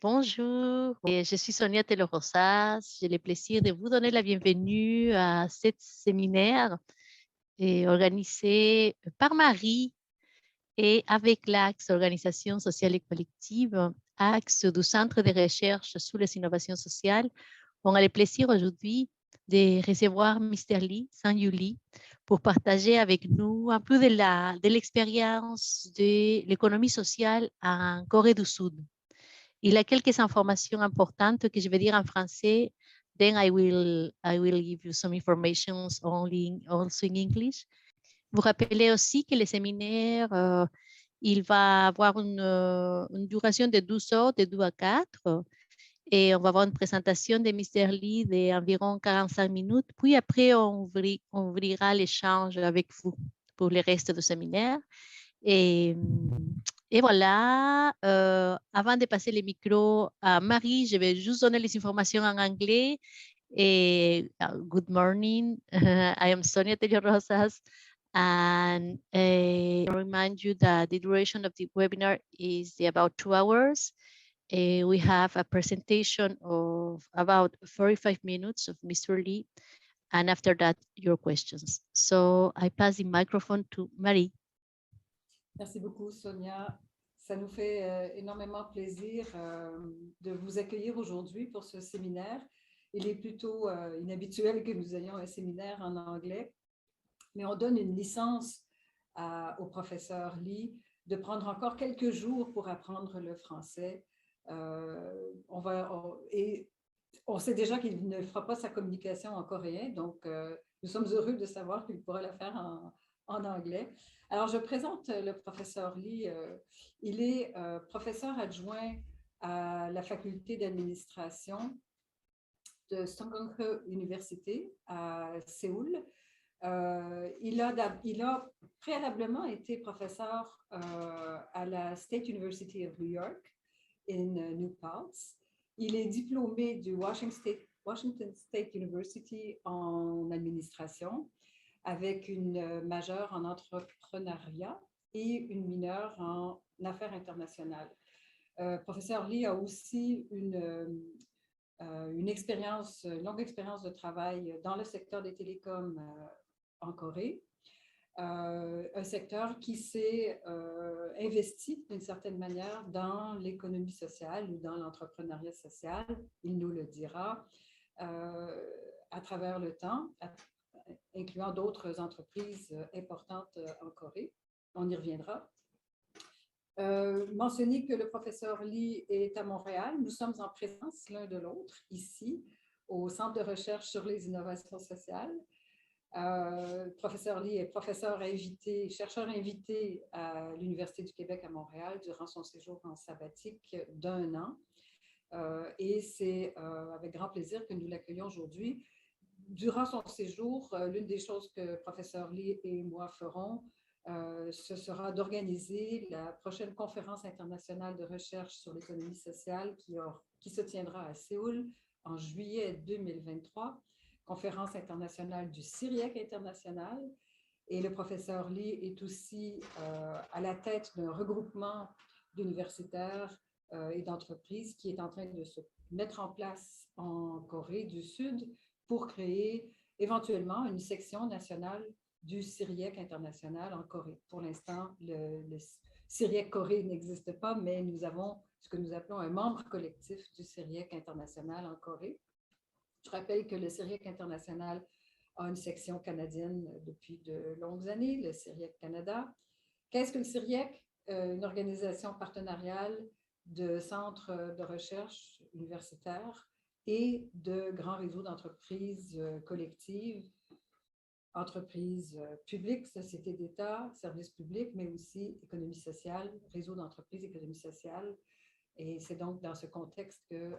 Bonjour, et je suis Sonia Taylor-Rosas. J'ai le plaisir de vous donner la bienvenue à ce séminaire organisé par Marie et avec l'Axe Organisation sociale et collective, Axe du Centre de recherche sur les innovations sociales. On a le plaisir aujourd'hui de recevoir Mr. Lee, Saint-Yuli, pour partager avec nous un peu de l'expérience de l'économie sociale en Corée du Sud. Il a quelques informations importantes que je vais dire en français. Then I will give you some information also in English. Vous rappelez aussi que le séminaire, il va avoir une duration de 12 heures, de 2 à 4. Et on va avoir une présentation de Mr. Lee d'environ 45 minutes. Puis après, on ouvrira l'échange avec vous pour le reste du séminaire. Et, et voilà, avant de passer le micro à Marie, je vais juste donner les informations en anglais. Et, good morning, I am Sonia Tello Rosas, and I remind you that the duration of the webinar is about 2 hours. We have a presentation of about 45 minutes of Mr. Lee, and after that, your questions. So I pass the microphone to Marie. Merci beaucoup, Sonia. Ça nous fait énormément plaisir de vous accueillir aujourd'hui pour ce séminaire. Il est plutôt inhabituel que nous ayons un séminaire en anglais, mais on donne une licence au professeur Lee de prendre encore quelques jours pour apprendre le français. Et on sait déjà qu'il ne fera pas sa communication en coréen, donc nous sommes heureux de savoir qu'il pourra la faire en anglais. Alors, je présente le professeur Lee. Il est professeur adjoint à la faculté d'administration de Sungkyunkho University à Séoul. Il a préalablement été professeur à la State University of New York in New Paltz. Il est diplômé du Washington State University en administration, avec une majeure en entrepreneuriat et une mineure en affaires internationales. Professeur Lee a aussi une longue expérience de travail dans le secteur des télécoms en Corée, un secteur qui s'est investi d'une certaine manière dans l'économie sociale ou dans l'entrepreneuriat social, il nous le dira, à travers le temps, incluant d'autres entreprises importantes en Corée. On y reviendra. Mentionner que le professeur Lee est à Montréal. Nous sommes en présence l'un de l'autre, ici, au Centre de recherche sur les innovations sociales. Professeur Lee est chercheur invité à l'Université du Québec à Montréal durant son séjour en sabbatique d'1 an. Et c'est avec grand plaisir que nous l'accueillons aujourd'hui. Durant son séjour, l'une des choses que professeur Lee et moi ferons, ce sera d'organiser la prochaine conférence internationale de recherche sur l'économie sociale qui se tiendra à Séoul en juillet 2023, conférence internationale du CIRIEC international. Et le professeur Lee est aussi à la tête d'un regroupement d'universitaires et d'entreprises qui est en train de se mettre en place en Corée du Sud pour créer éventuellement une section nationale du CIRIEC international en Corée. Pour l'instant, le CIRIEC Corée n'existe pas, mais nous avons ce que nous appelons un membre collectif du CIRIEC international en Corée. Je rappelle que le CIRIEC international a une section canadienne depuis de longues années, le CIRIEC Canada. Qu'est-ce que le CIRIEC? Une organisation partenariale de centres de recherche universitaires et de grands réseaux d'entreprises collectives, entreprises publiques, sociétés d'État, services publics, mais aussi économie sociale, réseau d'entreprises, économie sociale. Et c'est donc dans ce contexte que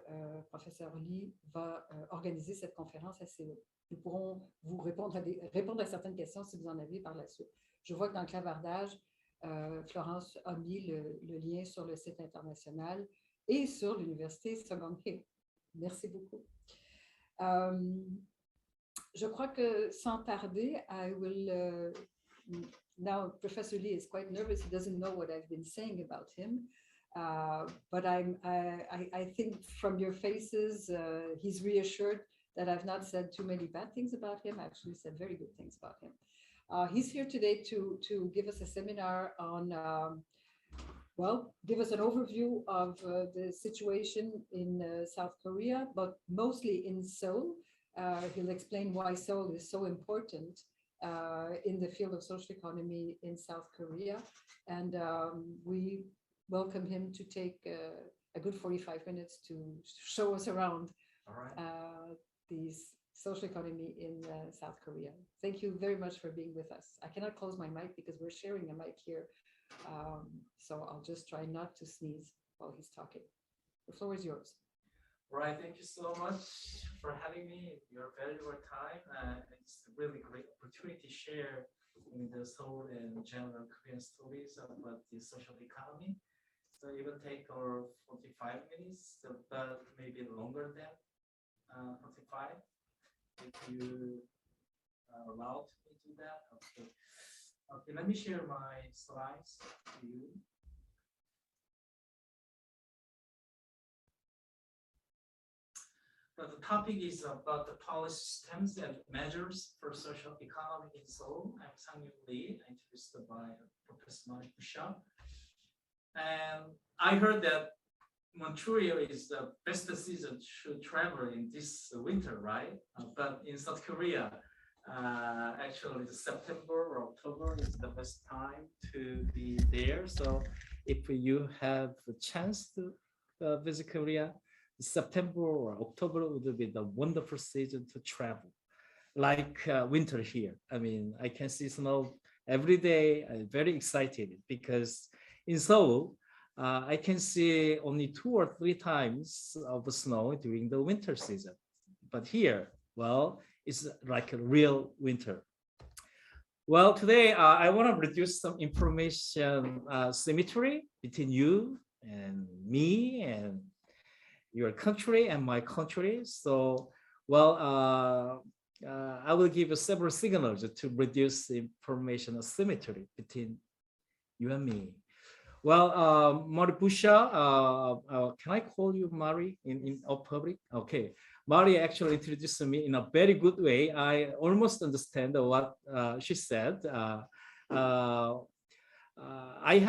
professeur Lee va organiser cette conférence à Séoul. Nous pourrons vous répondre à certaines questions si vous en avez par la suite. Je vois que dans le clavardage, Florence a mis le lien sur le site international et sur l'université Sungkyunkho. Merci beaucoup. Je crois que sans tarder, I will now Professor Lee is quite nervous. He doesn't know what I've been saying about him. But I think from your faces, he's reassured that I've not said too many bad things about him. I actually said very good things about him. He's here today to give us a seminar on, well, give us an overview of the situation in South Korea, but mostly in Seoul. He'll explain why Seoul is so important in the field of social economy in South Korea. And we welcome him to take a good 45 minutes to show us around these social economy in South Korea. Thank you very much for being with us. I cannot close my mic because we're sharing a mic here. So I'll just try not to sneeze while he's talking. The floor is yours. Right, thank you so much for having me in your valuable time. It's a really great opportunity to share in the Seoul and general Korean stories about the social economy. So it will take 45 minutes, but maybe longer than 45. If you allow me to do that, okay. Okay, let me share my slides to you. But the topic is about the policy systems and measures for social economy in Seoul. I'm Sang-Yoon Lee, introduced by Professor Mari Busha. And I heard that Montreal is the best season to travel in this winter, right? But in South Korea, actually September or October is the best time to be there. So if you have a chance to visit Korea, September or October would be the wonderful season to travel, like winter here. I mean, I can see snow every day. I'm very excited because in Seoul, I can see only 2 or 3 times of snow during the winter season. But here, well, it's like a real winter. Well, today I want to reduce some information symmetry between you and me and your country and my country. So, well, I will give you several signals to reduce the information asymmetry between you and me. Well, Mari Busha, can I call you Mari in public? Okay. Mari actually introduced me in a very good way. I almost understand what she said. I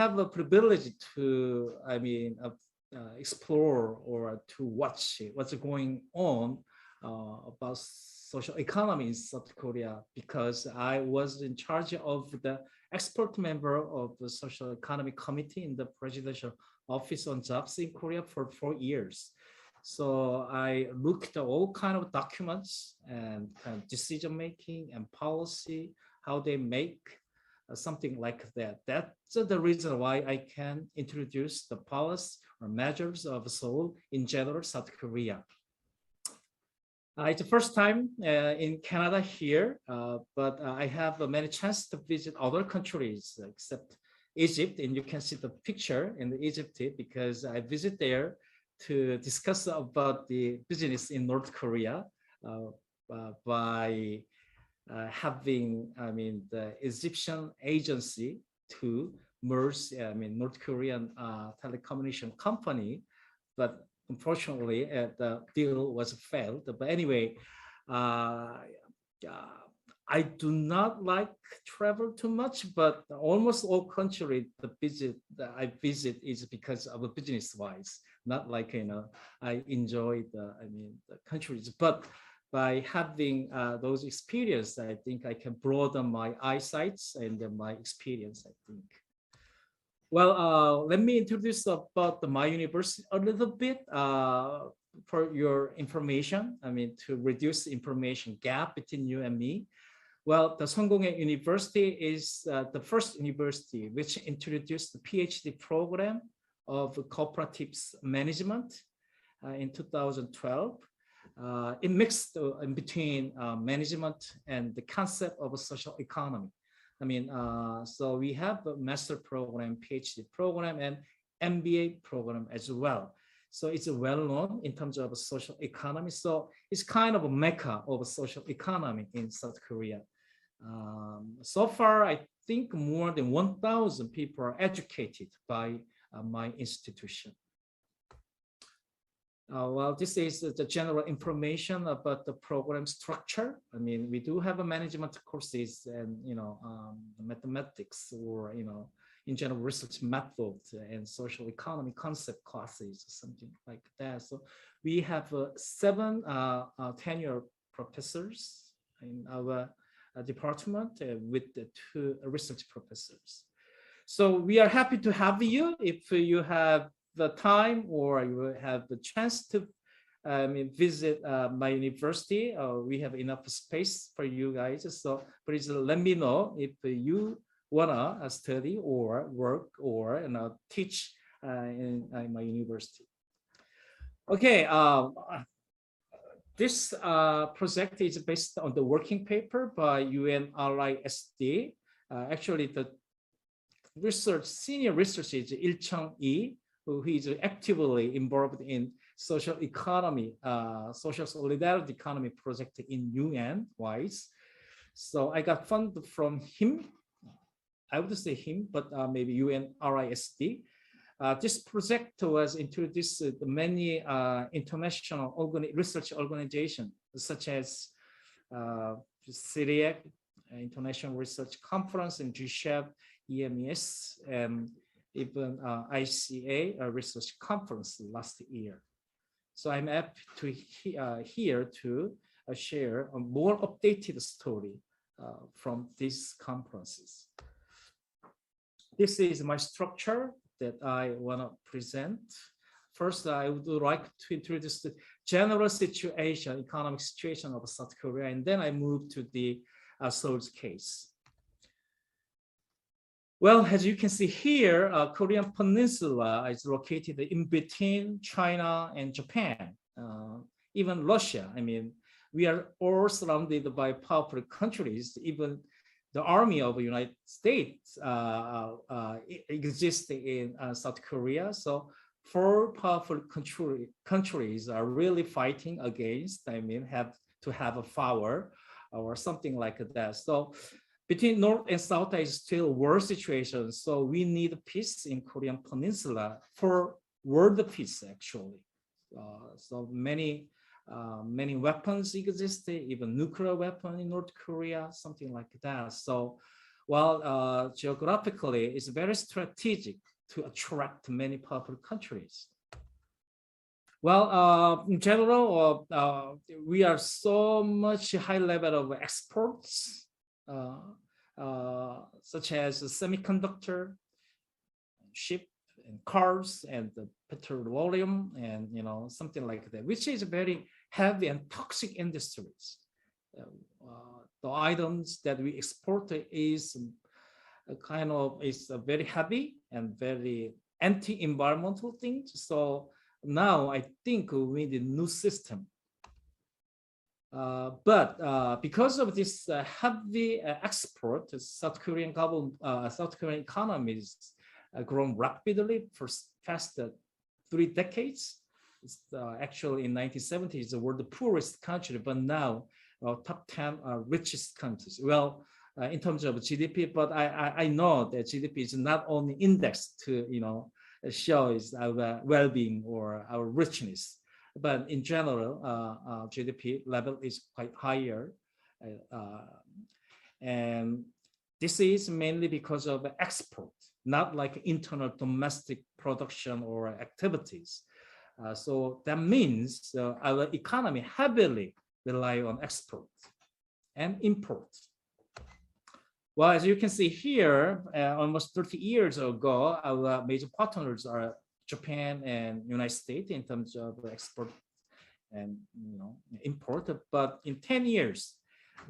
have a privilege to, explore or to watch what's going on about social economy in South Korea, because I was in charge of the expert member of the Social Economy Committee in the Presidential Office on Jobs in Korea for 4 years. So I looked at all kind of documents and kind of decision making and policy, how they make something like that. That's the reason why I can introduce the policy or measures of Seoul in general, South Korea. It's the first time in Canada here, but I have many chances to visit other countries except Egypt, and you can see the picture in the Egypt because I visit there to discuss about the business in North Korea by having, the Egyptian agency to merge, North Korean telecommunication company, but unfortunately, the deal was failed. But anyway, I do not like travel too much, but almost all country I visit is because of a business wise, not like, I enjoy the countries, but by having those experience, I think I can broaden my eyesight and my experience, I think. Well, let me introduce about my university a little bit for your information. To reduce information gap between you and me. Well, the Seonggong University is the first university which introduced the PhD program of cooperatives management in 2012. It mixed in between management and the concept of a social economy. So we have a master program, PhD program, and MBA program as well. So it's well known in terms of social economy. So it's kind of a mecca of social economy in South Korea. So far, I think more than 1,000 people are educated by my institution. Well, this is the general information about the program structure. I mean, we do have a management courses and, mathematics or, in general research methods and social economy concept classes, something like that. So we have 7 tenure professors in our department with the 2 research professors. So we are happy to have you if you have the time or you have the chance to visit my university. We have enough space for you guys. So please let me know if you wanna study or work or teach in my university. Okay, this project is based on the working paper by UNRISD. Actually, the senior researcher is Il-Chung-Yi, who is actively involved in social economy, social solidarity economy project in UN-wise. So I got funded from him. I would say him, but maybe UNRISD. This project was introduced to many international research organizations, such as CRISES, International Research Conference, and GSHAP, EMES, and even ICA research conference last year. So I'm happy to here to share a more updated story from these conferences. This is my structure that I want to present. First, I would like to introduce the general situation, economic situation of South Korea, and then I move to the Seoul's case. Well, as you can see here, Korean Peninsula is located in between China and Japan, even Russia. I mean, we are all surrounded by powerful countries. Even the army of the United States exists in South Korea. So 4 powerful countries are really fighting against, have to have a power or something like that. So between North and South is still war situation. So we need peace in Korean Peninsula for world peace, actually. So many weapons exist, even nuclear weapon in North Korea, something like that. So while geographically, it's very strategic to attract many powerful countries. Well, in general, we are so much high level of exports, such as semiconductor, ship, and cars, and the petroleum, and something like that, which is very heavy and toxic industries. The items that we export is very heavy and very anti-environmental things. So now I think we need a new system. But because of this heavy export, South Korean economy has grown rapidly for past 3 decades. It's actually in 1970s, the world poorest country, but now top 10 richest countries. Well, in terms of GDP, but I know that GDP is not only indexed to shows our well-being or our richness. But in general, GDP level is quite higher. And this is mainly because of export, not like internal domestic production or activities. So that means our economy heavily rely on export and import. Well, as you can see here, almost 30 years ago, our major partners are Japan and United States in terms of export and import. But in 10 years,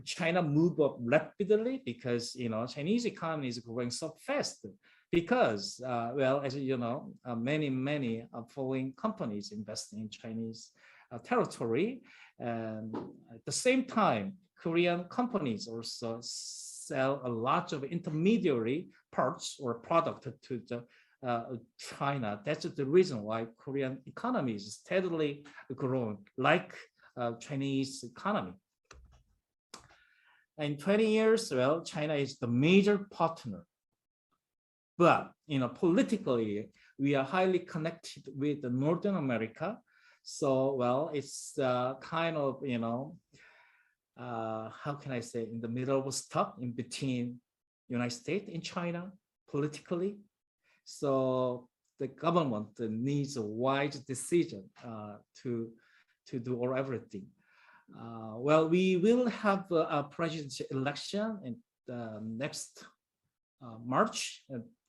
China moved up rapidly because Chinese economy is growing so fast. Because well, as you know, many foreign companies invest in Chinese territory, and at the same time, Korean companies also sell a lot of intermediary parts or product to the China. That's the reason why Korean economy is steadily growing like Chinese economy. In 20 years, well, China is the major partner But politically, we are highly connected with Northern America. So, well, it's kind of, how can I say, in the middle of stuff in between United States and China politically. So the government needs a wise decision to do all everything. Well, we will have a presidential election in next March,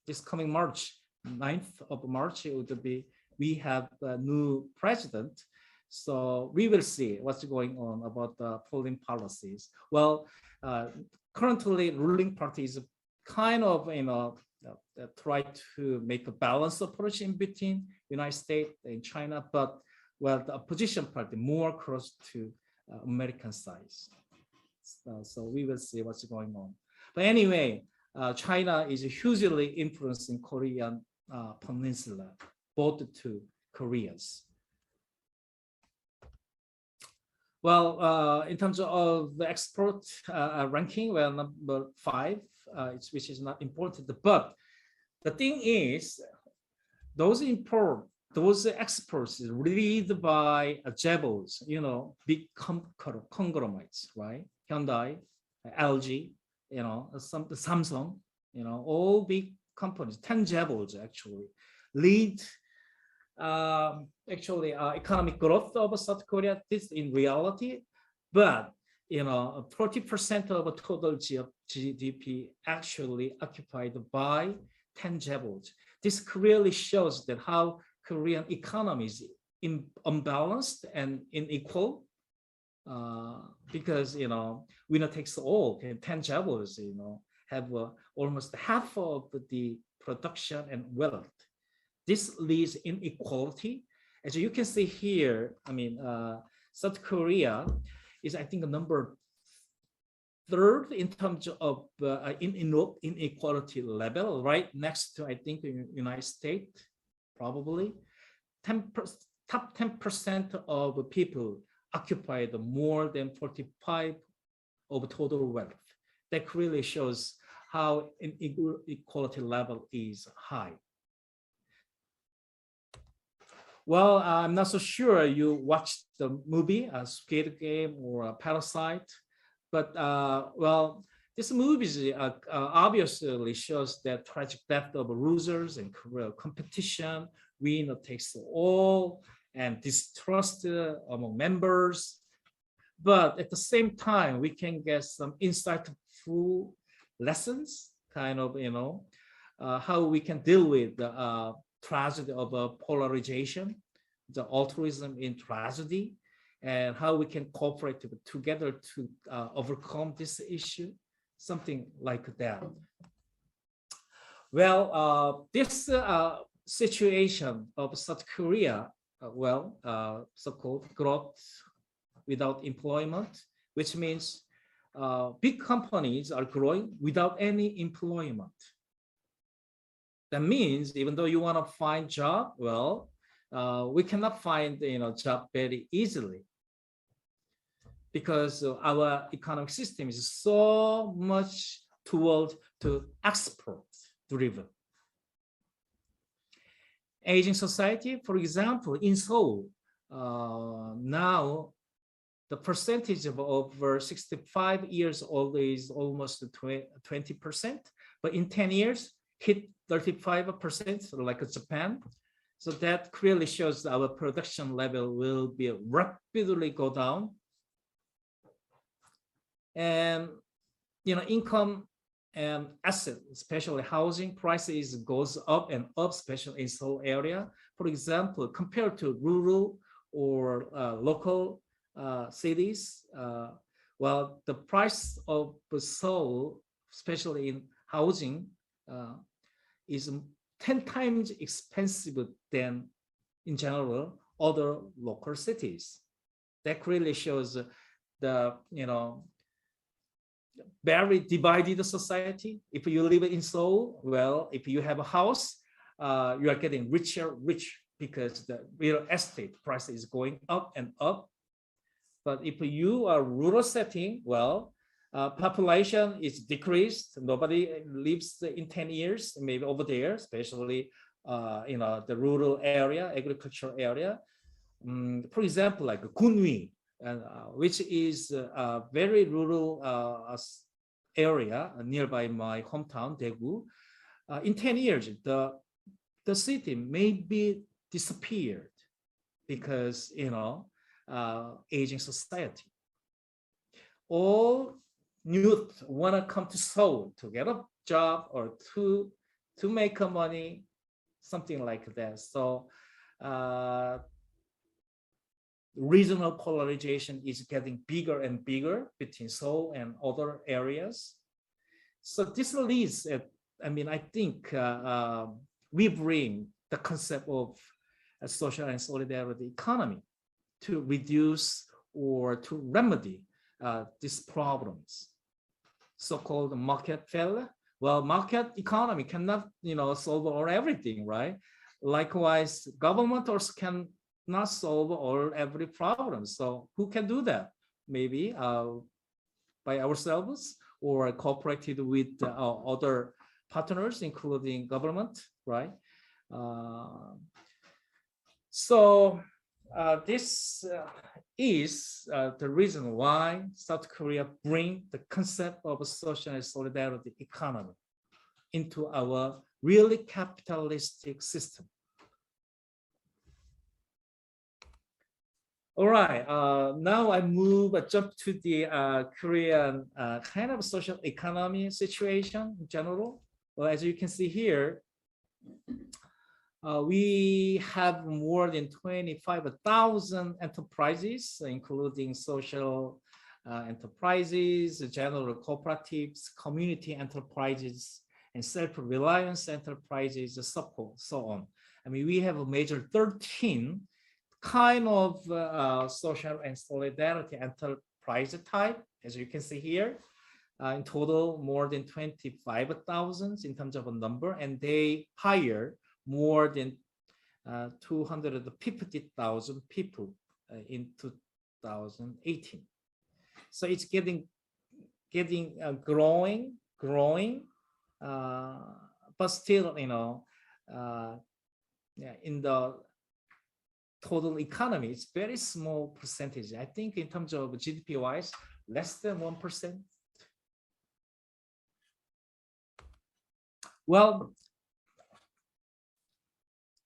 this coming March, 9th of March, it would be, we have a new president. So we will see what's going on about the polling policies. Well, currently ruling party is kind of, try to make a balanced approach in between United States and China, but well, the opposition party more close to American side. So we will see what's going on. But anyway, China is hugely influencing Korean peninsula, both two Koreas. Well, in terms of the export ranking, well, number 5, which is not important. But the thing is, those exports is led by Jebels, big conglomerates, right? Hyundai, LG, some Samsung, all big companies, 10 Jebels actually lead economic growth of South Korea. This in reality, but 40% of total GDP actually occupied by 10 Jebels. This clearly shows that how Korean economy is unbalanced and unequal, because winner takes all. 10 Jebels have almost half of the production and wealth. This leads inequality. As you can see here, South Korea is, I think, number 3rd in terms of inequality level, right next to, I think, the United States, probably. Top 10% of people occupied more than 45% of total wealth. That clearly shows how inequality level is high. Well, I'm not so sure you watched the movie, Squid Game or Parasite, but well, this movie obviously shows that tragic death of losers and competition, winner takes all, and distrust among members. But at the same time, we can get some insightful lessons, kind of, how we can deal with the tragedy of polarization, the altruism in tragedy, and how we can cooperate together to overcome this issue, something like that. Well, this situation of South Korea, so-called growth without employment, which means big companies are growing without any employment. That means even though you want to find job, well, we cannot find job very easily, because our economic system is so much towards to export driven. Aging society, for example, in Seoul, now the percentage of over 65 years old is almost 20%, but in 10 years hit 35%, like Japan. So that clearly shows our production level will be rapidly go down. And income and asset, especially housing prices, goes up and up, especially in Seoul area. For example, compared to rural or local cities, well, the price of Seoul, especially in housing, is 10 times expensive than, in general, other local cities. That really shows the very divided society. If you live in Seoul, well, if you have a house, you are getting rich because the real estate price is going up and up. But if you are rural setting, well, Population is decreased. Nobody lives in 10 years, maybe over there, especially the rural area, agricultural area. For example, like Gunwi, which is a very rural area nearby my hometown, Daegu. In 10 years, the city may be disappeared because aging society. All youth want to come to Seoul to get a job or to make money, something like that. So regional polarization is getting bigger and bigger between Seoul and other areas. So this leads, I think we bring the concept of a social and solidarity economy to reduce or to remedy these problems. So-called market failure. Well, market economy cannot, solve all everything, right? Likewise, government also cannot solve every problem. So who can do that? Maybe by ourselves or cooperated with other partners, including government, right? So this is the reason why South Korea bring the concept of a social and solidarity economy into our really capitalistic system. All right, now I jump to the Korean kind of social economy situation in general. Well, as you can see here, we have more than 25,000 enterprises, including social enterprises, general cooperatives, community enterprises, and self-reliance enterprises, so on. We have a major 13 kind of social and solidarity enterprise type, as you can see here. In total, more than 25,000 in terms of a number, and they hire more than 250,000 people in 2018. So it's getting growing, but still, in the total economy, it's very small percentage. I think in terms of GDP wise, less than 1%. Well,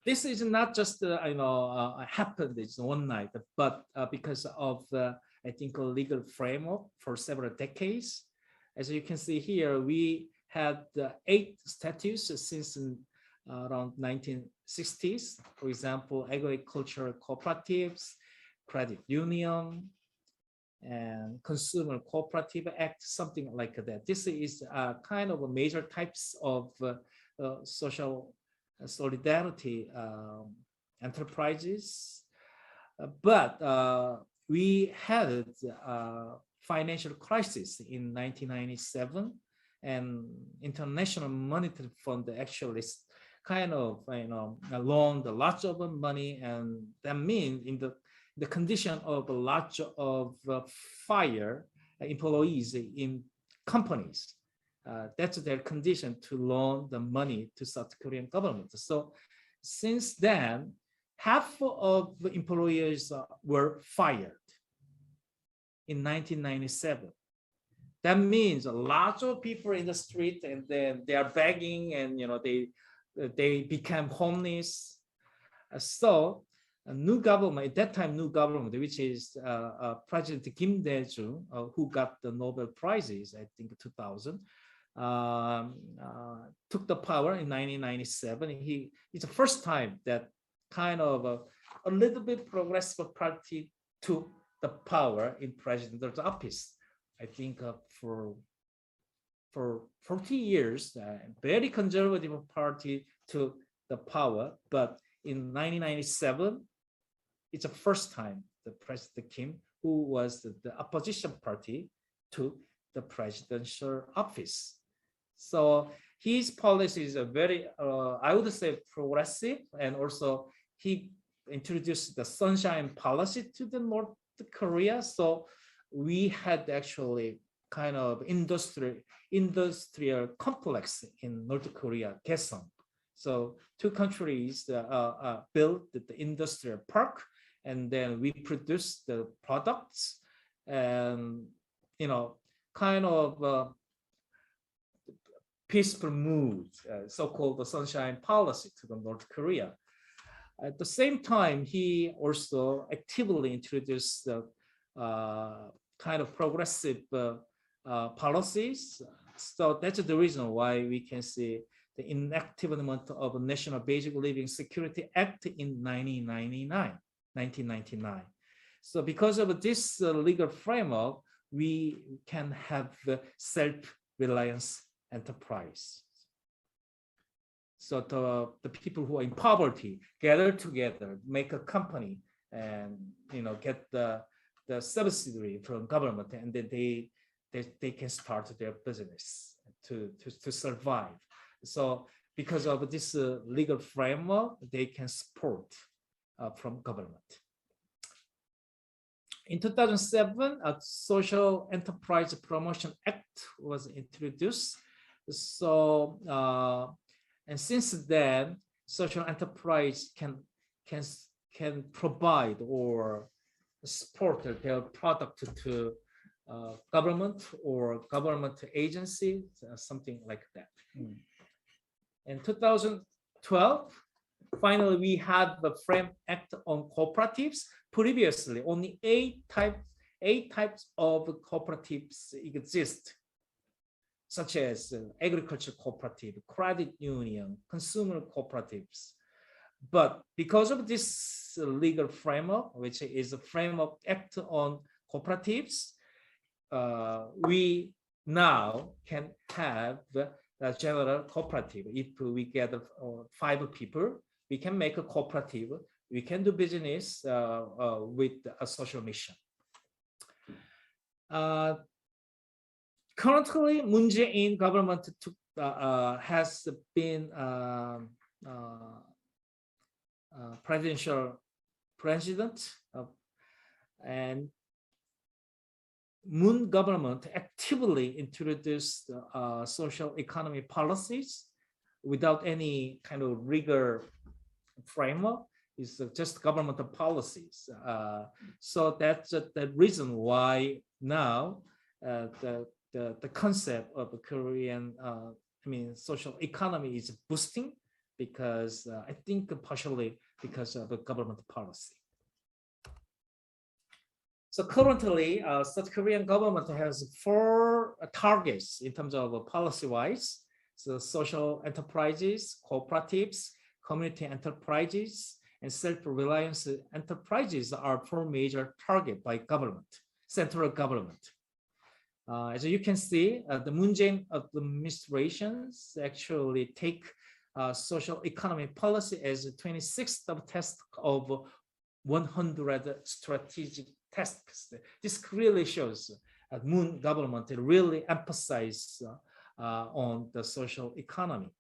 this is not just happened it's one night, but because of I think a legal framework for several decades. As you can see here, we had 8 statutes since around 1960s. For example, agricultural cooperatives, credit union, and Consumer Cooperative Act, something like that. This is kind of a major types of social solidarity enterprises. But we had financial crisis in 1997, and International Monetary Fund actually kind of loaned lots of money, and that means in the condition of a lot of fire employees in companies. That's their condition to loan the money to South Korean government. So since then, half of the employers were fired in 1997. That means a lot of people in the street, and then they are begging, and they became homeless. So a new government, at that time, which is President Kim Dae-jung, who got the Nobel Prizes, I think 2000, took the power in 1997. It's the first time that kind of a little bit progressive party took the power in president's office. I think for 40 years, very conservative party took the power, but in 1997, it's the first time the President Kim, who was the opposition party, took the presidential office. So his policies are very, I would say, progressive, and also he introduced the sunshine policy to the North Korea. So we had actually kind of industrial complex in North Korea, Kaesong. So two countries built the industrial park, and then we produce the products, and kind of peaceful mood, so-called the sunshine policy to the North Korea. At the same time, he also actively introduced kind of progressive policies. So that's the reason why we can see the enactment of the National Basic Living Security Act in 1999. So because of this legal framework, we can have self-reliance enterprise. So the people who are in poverty gather together, make a company, and get the subsidy from government, and then they can start their business to survive. So because of this legal framework, they can support from government. In 2007, a Social Enterprise Promotion Act was introduced. So and since then, social enterprise can provide or support their product to government or government agency, something like that. In 2012, finally, we had the Frame Act on cooperatives. Previously, only eight types of cooperatives exist, such as agriculture cooperative, credit union, consumer cooperatives. But because of this legal framework, which is a Framework Act on cooperatives, we now can have a general cooperative. If we get 5 people, we can make a cooperative. We can do business with a social mission. Currently, Moon Jae-in government has been presidential president, and Moon government actively introduced social economy policies without any kind of rigor framework. It's just government policies. So that's the reason why now the concept of the Korean social economy is boosting, because I think partially because of the government policy. So currently, South Korean government has 4 targets in terms of policy-wise. So social enterprises, cooperatives, community enterprises, and self-reliance enterprises are 4 major targets by government, central government. As you can see, the Moon Jae-in administrations actually take social economy policy as the 26th of test of 100 strategic tasks. This really shows Moon government really emphasize on the social economy.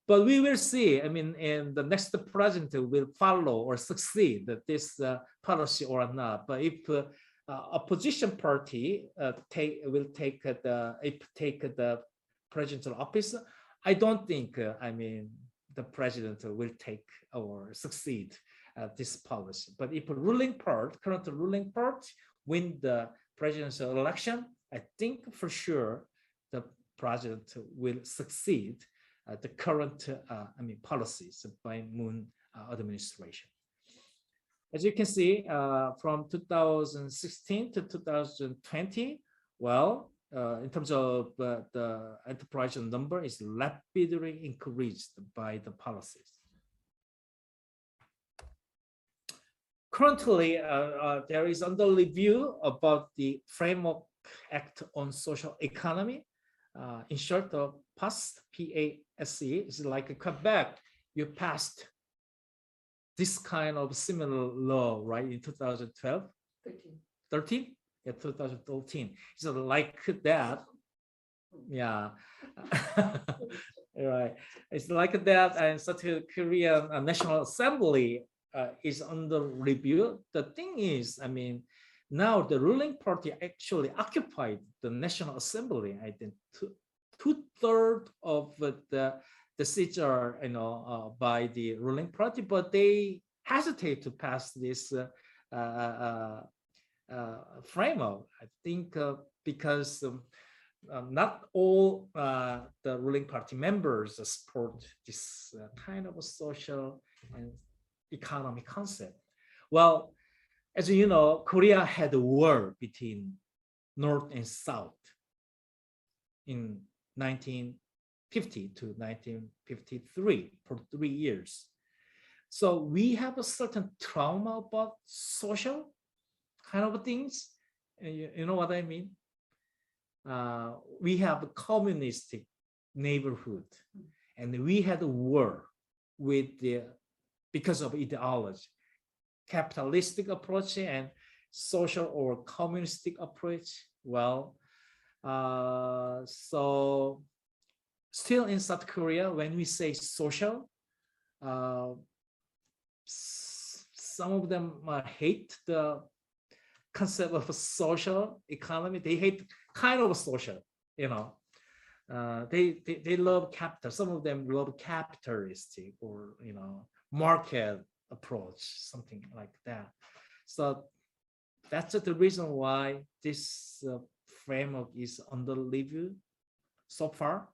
But we will see, and the next president will follow or succeed this policy or not. But if opposition party will take the presidential office, I don't think, the president will take or succeed this policy. But if current ruling part win the presidential election, I think for sure the president will succeed the current policies by Moon administration. As you can see, from 2016 to 2020, in terms of the enterprise number is rapidly increased by the policies. Currently, there is under review about the Framework Act on Social Economy. In short, PASE, P-A-S-E, is like Quebec. You passed this kind of similar law, right, in 2012? 13? Yeah, 2013. So like that. Yeah. Right. It's like that, and South Korean National Assembly is under review. The thing is, Now the ruling party actually occupied the National Assembly. I think two-thirds of the seats are by the ruling party, but they hesitate to pass this framework. I think because not all the ruling party members support this kind of a social and economy concept. Well, as you know, Korea had a war between North and South in 1950 to 1953 for 3 years. So we have a certain trauma about social kind of things. You know what I mean? We have a communistic neighborhood, and we had a war with because of ideology, capitalistic approach and social or communistic approach. Well, so still in South Korea, when we say social, some of them hate the concept of a social economy. They hate kind of a social, they love capital. Some of them love capitalistic or market approach, something like that. So that's the reason why this framework is under review so far.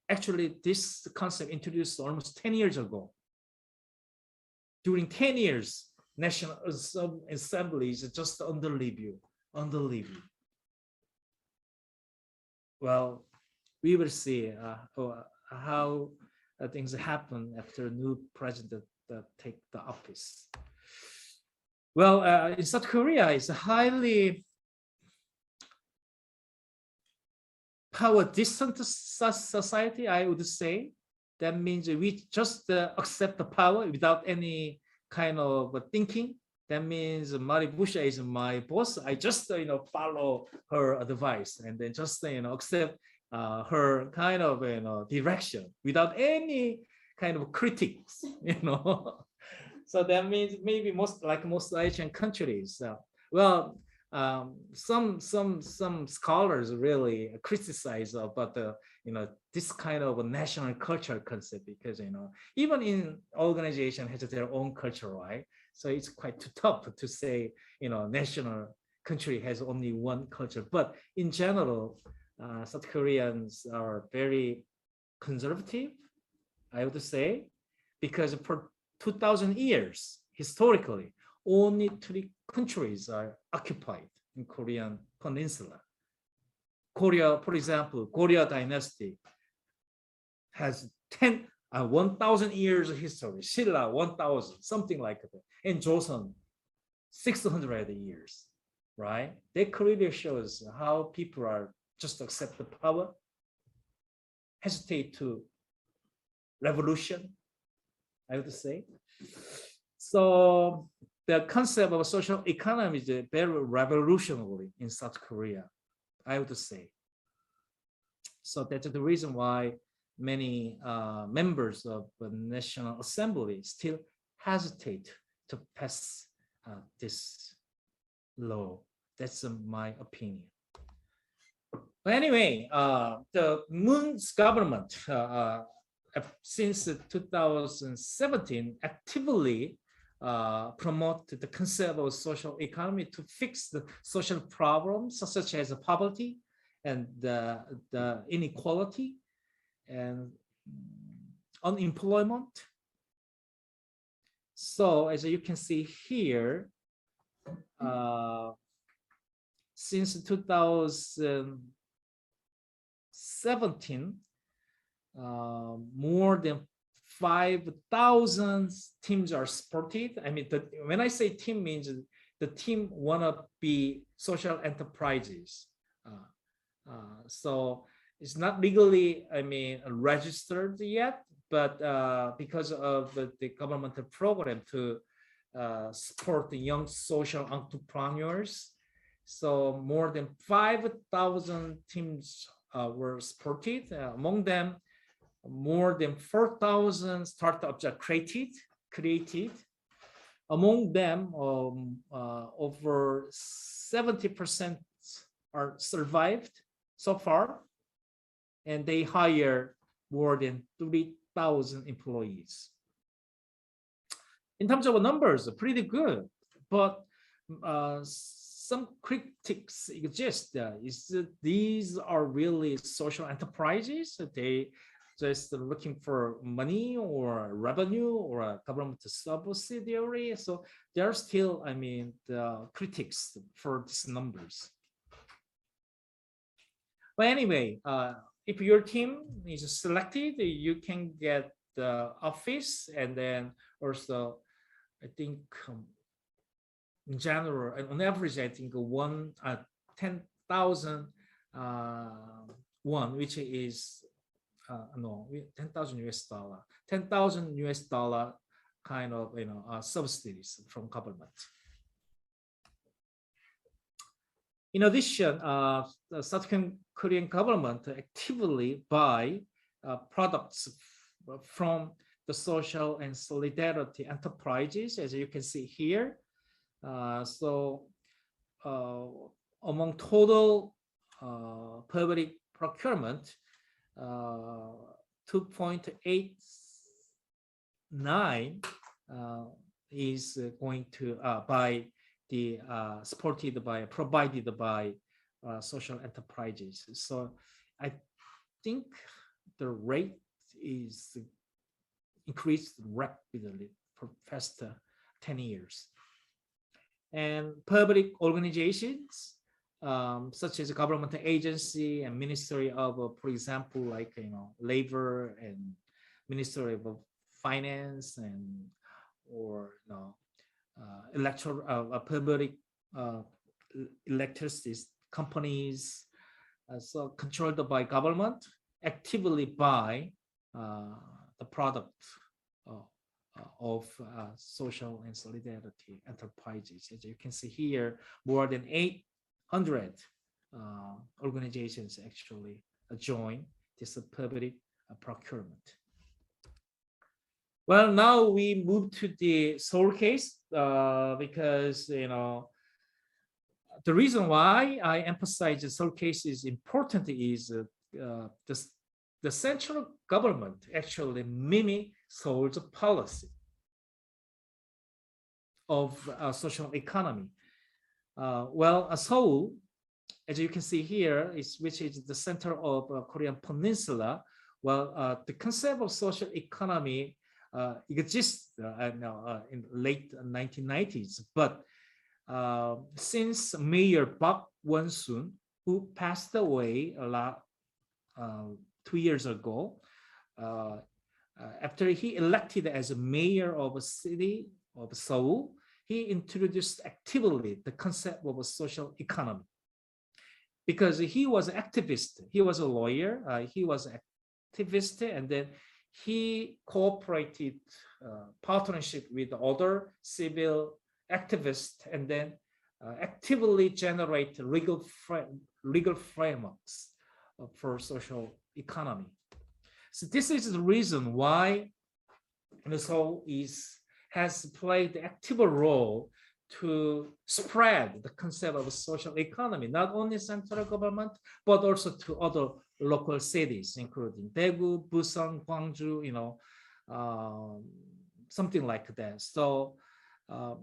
Actually, this concept introduced almost 10 years ago. During 10 years, National Assembly is just under review. Well, we will see how things happen after a new president take the office. Well, in South Korea, it's a highly power-distant society, I would say. That means we just accept the power without any kind of thinking. That means Mari Busha is my boss. I just follow her advice and then just accept her kind of direction without any kind of critics. So that means maybe most Asian countries. Well, some scholars really criticize about the this kind of a national culture concept, because even in organization has their own culture, right? So it's quite too tough to say national country has only one culture. But in general, South Koreans are very conservative, I would say, because for 2,000 years historically, only 3 countries are occupied in Korean peninsula. Korea, for example, Goryeo dynasty has 1,000 years of history. Silla 1,000, something like that. And Joseon 600 years, right? That clearly shows how people are just accept the power, hesitate to revolution, I would say. So the concept of social economy is very revolutionary in South Korea, I would say. So that's the reason why many members of the National Assembly still hesitate to pass this law. That's my opinion. But anyway, the Moon's government since 2017 actively promote the concept of social economy to fix the social problems such as poverty and the inequality and unemployment. So as you can see here, since 2017, more than 5,000 teams are supported. I mean, when I say team, means the team wanna be social enterprises. So it's not legally, registered yet, but because of the governmental program to support the young social entrepreneurs, so more than 5,000 teams were supported. Among them, more than 4,000 startups are created. Among them, over 70% are survived so far, and they hire more than 3,000 employees. In terms of numbers, pretty good, but some critics exist. Is that these are really social enterprises? They just looking for money or revenue or a government subsidiary. So there are still, I mean, the critics for these numbers. But anyway, if your team is selected, you can get the office, and then also, I think in general, on average, I think 10,000 won, which is no, 10,000 US dollar, 10,000 US dollar kind of subsidies from government. In addition, the South Korean government actively buy products from the social and solidarity enterprises, as you can see here. Among total public procurement, 2.89 is going to provided by social enterprises. So I think the rate is increased rapidly for past 10 years. And public organizations, such as government agency and Ministry of, for example, like Labor and Ministry of Finance, and public electricity companies, so controlled by government, actively buy the product of social and solidarity enterprises. As you can see here, more than 800 organizations actually join this public procurement. Well, now we move to the Seoul case because the reason why I emphasize the Seoul case is important is the central government actually mimic Seoul's policy of social economy. Seoul, as you can see here, which is the center of Korean Peninsula. The concept of social economy exists in late 1990s, but since Mayor Park Won-soon, who passed away 2 years ago, after he elected as a mayor of a city of Seoul, he introduced actively the concept of a social economy. Because he was an activist, he was a lawyer, he was an activist, and then he cooperated partnership with other civil activists, and then actively generate legal frameworks for social economy. So this is the reason why Seoul has played an active role to spread the concept of social economy, not only central government, but also to other local cities, including Daegu, Busan, Gwangju, something like that. So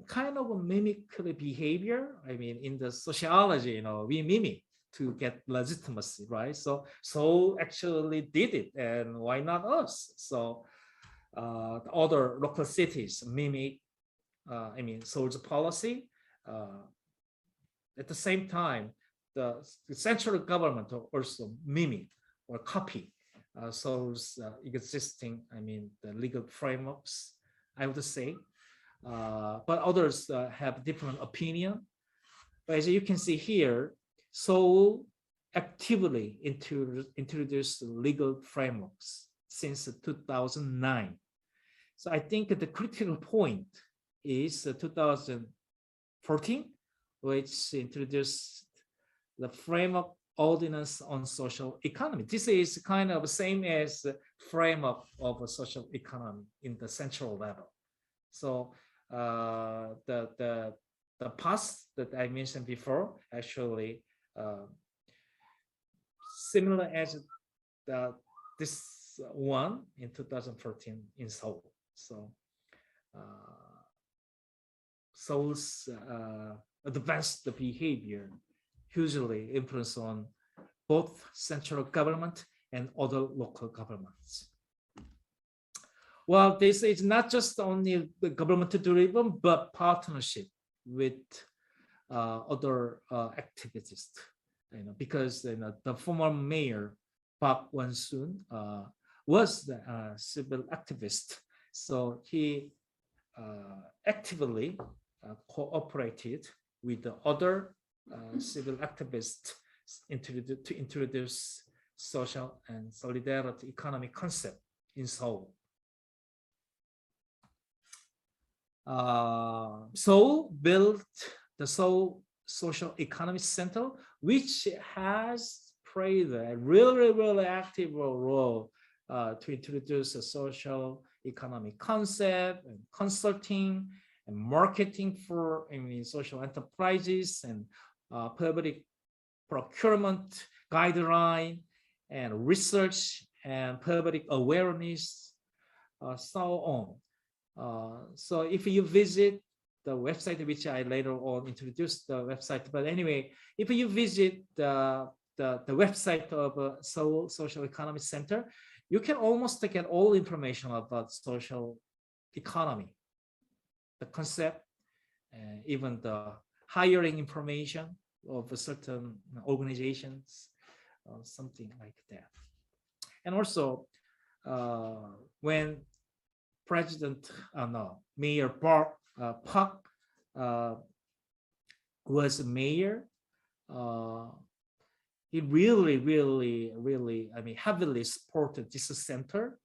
kind of a mimicry behavior. I mean, in the sociology, we mimic to get legitimacy, right? So actually did it, and why not us? So the other local cities mimic Seoul's policy. At the same time, the central government also mimic or copy Seoul's existing, the legal frameworks, I would say. But others have different opinion. But as you can see here, Seoul actively introduced legal frameworks since 2009. So I think the critical point is 2014, which introduced the framework ordinance on social economy. This is kind of the same as the framework of a social economy in the central level. So the the past that I mentioned before, actually similar as this one in 2014 in Seoul. So Seoul's advanced behavior hugely influence on both central government and other local governments. Well, this is not just only the government-driven, but partnership with other activists. Because the former mayor Park Won-soon was a civil activist, so he actively cooperated with the other civil activists to introduce social and solidarity economy concept in Seoul. Seoul built the Seoul Social Economic Center, which has played a really active role to introduce a social economic concept and consulting and marketing for social enterprises and public procurement guideline and research and public awareness, so on. So if you visit the website, which I later on introduced the website, but anyway, if you visit the website of Seoul Social Economic Center, you can almost get all information about social economy, the concept, and even the hiring information of certain organizations, something like that. And also, when Mayor Park was mayor, he really, heavily supported this center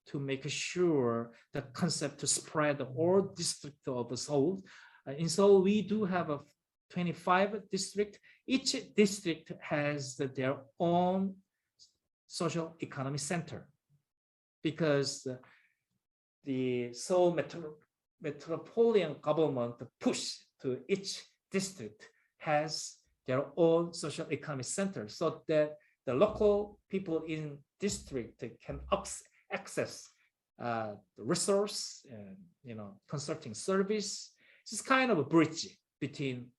to make sure the concept to spread all districts of Seoul. In Seoul, we do have a 25 district. Each district has their own social economic center, because the Seoul metropolitan government push to each district has their own social economic center, so that the local people in district can access the resource and consulting service. It's kind of a bridge between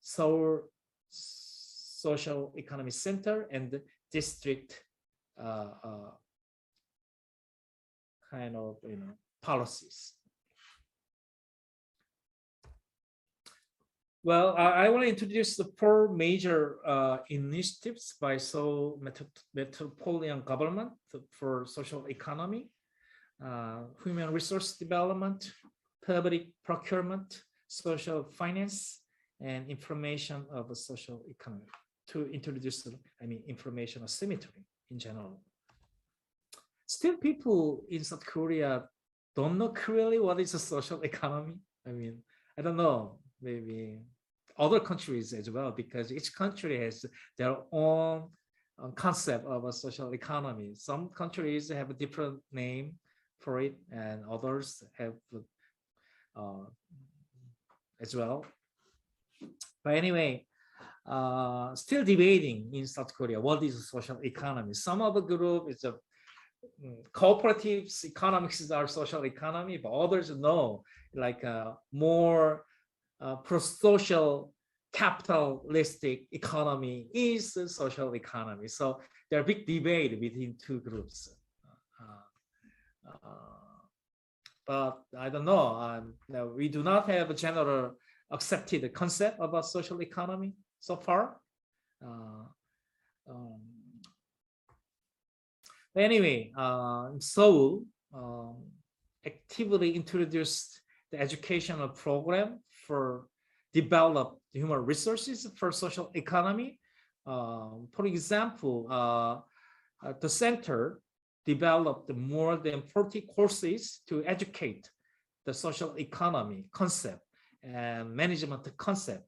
Seoul Social Economic Center and the district kind of policies. Well, I want to introduce the 4 major initiatives by Seoul metropolitan government for social economy: human resource development, public procurement, social finance, and information of a social economy, to introduce information asymmetry in general. Still, people in South Korea don't know clearly what is a social economy. I don't know, maybe other countries as well, because each country has their own concept of a social economy. Some countries have a different name for it, and others have as well. But anyway, still debating in South Korea what is a social economy. Some of the group is a cooperatives economics are social economy, but others know like more pro-social capitalistic economy is a social economy. So there are big debate between two groups. But I don't know. We do not have a general accepted concept about social economy so far. Anyway, Seoul actively introduced the educational program for develop human resources for social economy. For example, the center developed more than 40 courses to educate the social economy concept and management concept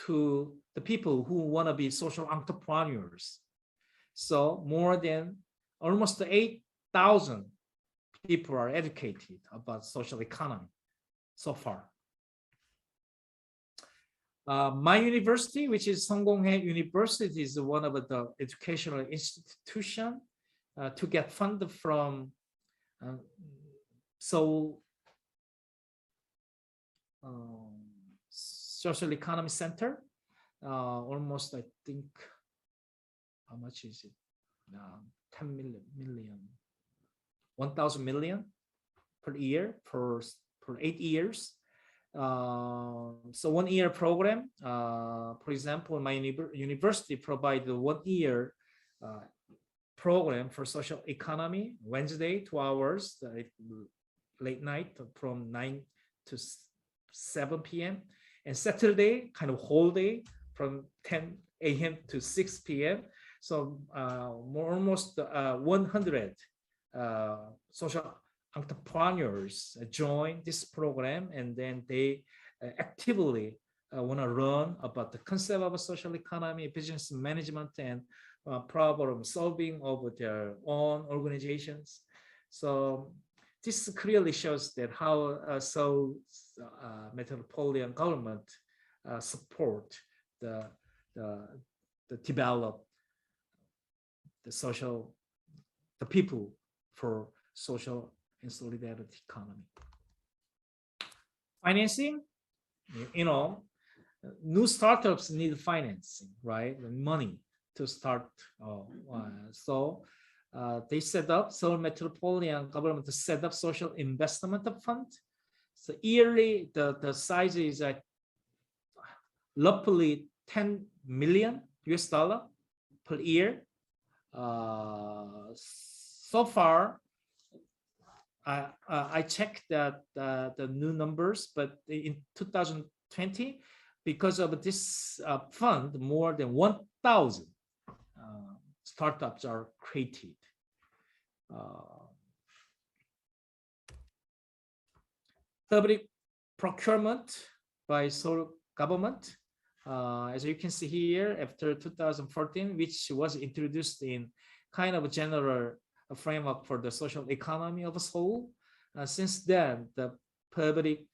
to the people who want to be social entrepreneurs. So more than almost 8,000 people are educated about social economy so far. My university, which is Seonggonghae University, is one of the educational institution to get funded from Seoul Social Economy Center. Almost, I think, how much is it? 10 million, 1,000 million per year for 8 years. So 1 year program, for example, my university provided 1 year program for social economy, Wednesday, 2 hours, late night from 9 to 7 p.m. and Saturday, kind of whole day from 10 a.m. to 6 p.m. So almost 100 social entrepreneurs join this program, and then they actively want to learn about the concept of a social economy, business management, and problem solving of their own organizations. So this clearly shows that how Seoul metropolitan government support the develop the people for social and solidarity economy. Financing, new startups need financing, right? Money to start. So they set up, Seoul Metropolitan Government to set up social investment fund. So yearly, the size is roughly 10 million US dollar per year. So far, I checked that the new numbers, but in 2020, because of this fund, more than 1,000 startups are created. Public procurement by Seoul government, as you can see here, after 2014, which was introduced in kind of a general framework for the social economy of Seoul. Since then, the public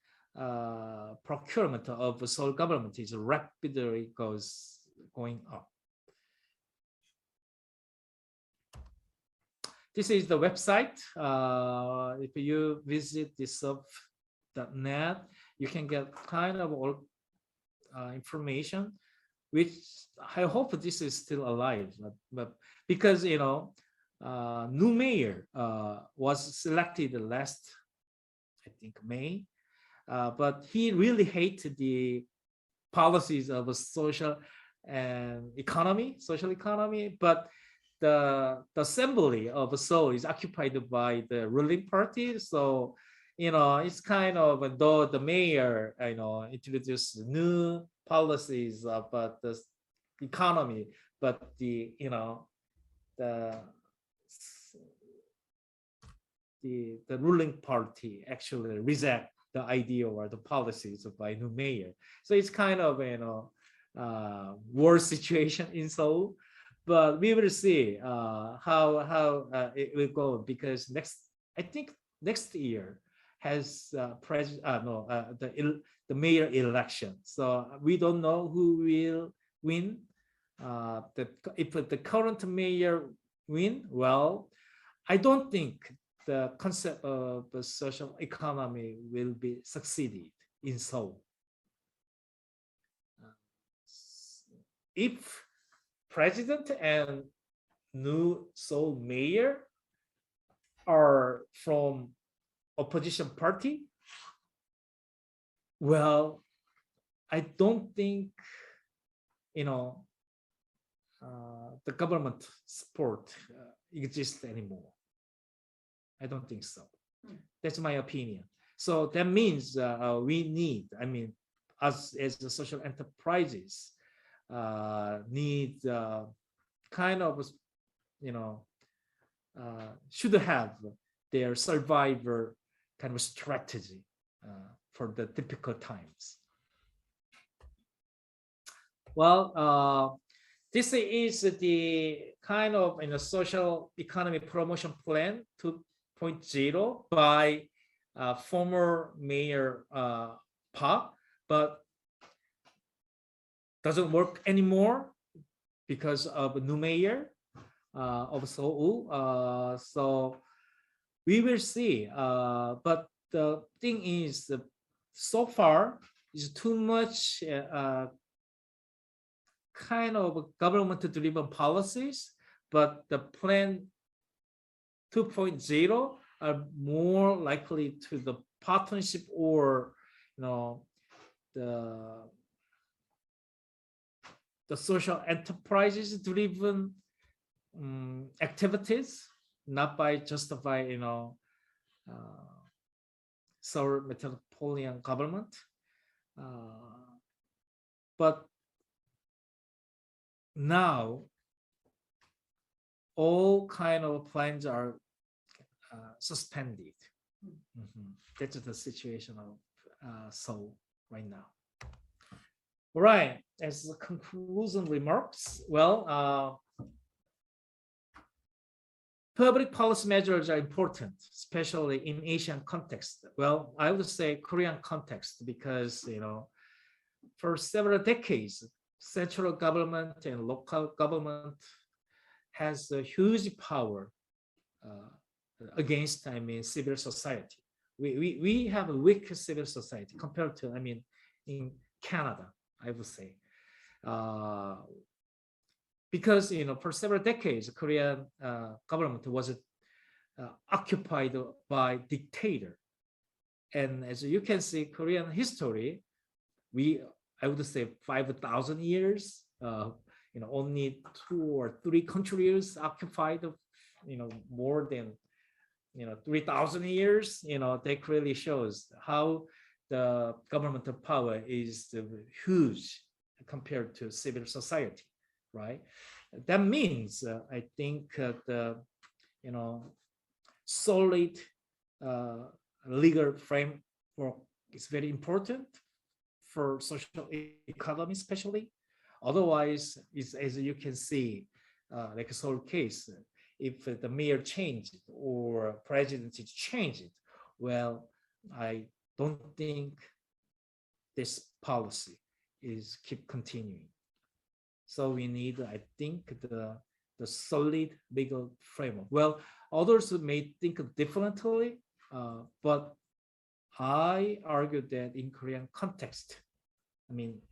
procurement of the Seoul government is rapidly going up. This is the website. If you visit this.net, you can get kind of all information, which I hope this is still alive, but because new mayor was selected last, I think, May, but he really hated the policies of social economy, but the assembly of Seoul is occupied by the ruling party. So, it's kind of, though the mayor, introduced new policies about the economy, but the ruling party actually reject the idea or the policies by new mayor. So it's kind of worse situation in Seoul, but we will see how it will go, because next year has the mayor election. So we don't know who will win. If the current mayor win, well, I don't think the concept of the social economy will be succeeded in Seoul. If president and new Seoul mayor are from opposition party, well, I don't think the government support exists anymore. I don't think so. That's my opinion. So that means we need, as the social enterprises need kind of, should have their survivor kind of strategy for the difficult times. Well, this is the kind of social economy promotion plan 2.0 by former Mayor Park, but doesn't work anymore because of a new mayor of Seoul. So we will see. But the thing is, so far is too much kind of government-driven policies, but the plan 2.0 are more likely to the partnership or the social enterprises driven activities, not by justify Seoul metropolitan government, but now all kind of plans are suspended. That's the situation of Seoul right now. All right, as a conclusion remarks, well, public policy measures are important, especially in Asian context. Well, I would say Korean context because, for several decades, central government and local government has a huge power against, civil society. We have a weak civil society compared to, in Canada, I would say. Because, for several decades, Korean government was occupied by dictator. And as you can see, Korean history, I would say 5,000 years, only 2 or 3 countries occupied, more than, 3,000 years, that clearly shows how the governmental power is huge compared to civil society, right? That means, I think, the, solid legal framework is very important for social economy, especially. Otherwise, as you can see, like a Seoul case, if the mayor changed or presidency changed, well, I don't think this policy is keep continuing. So we need, I think, the solid legal framework. Well, others may think differently, but I argue that in Korean context, the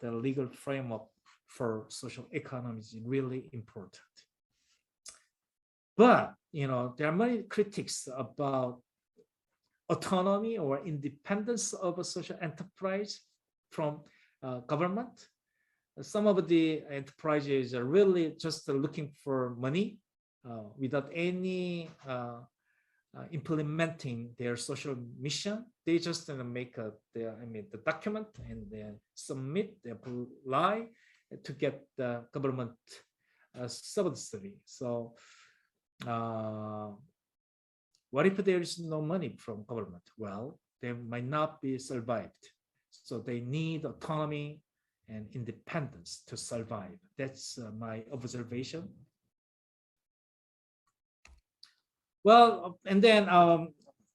legal framework for social economy is really important. But, there are many critics about autonomy or independence of a social enterprise from government. Some of the enterprises are really just looking for money without any implementing their social mission. They just make the document and then submit, apply to get the government subsidy. So what if there is no money from government? Well, they might not be survived. So they need autonomy and independence to survive. That's my observation. Well, and then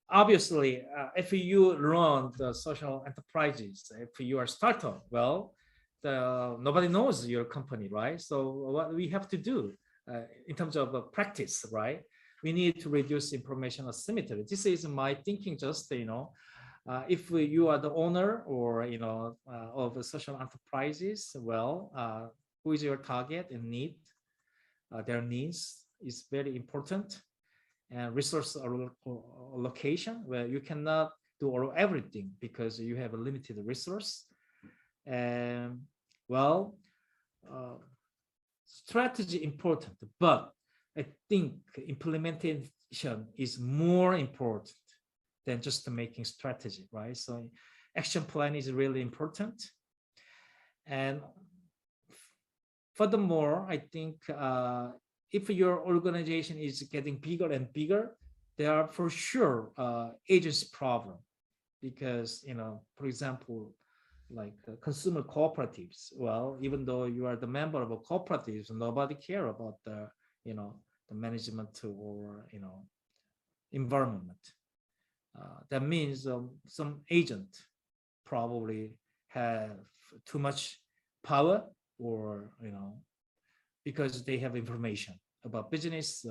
obviously, if you run the social enterprises, if you are a startup, well, nobody knows your company, right? So what we have to do in terms of practice, right? We need to reduce information asymmetry. This is my thinking. Just if you are the owner or of social enterprises, well, who is your target and need? Their needs is very important. And resource allocation, where you cannot do everything because you have a limited resource. And well, strategy important, but I think implementation is more important than just making strategy, right? So action plan is really important. And furthermore, I think if your organization is getting bigger and bigger, there are for sure agency problem, because for example, like consumer cooperatives. Well, even though you are the member of a cooperative, nobody care about the the management or environment. That means some agent probably have too much power, or because they have information about business,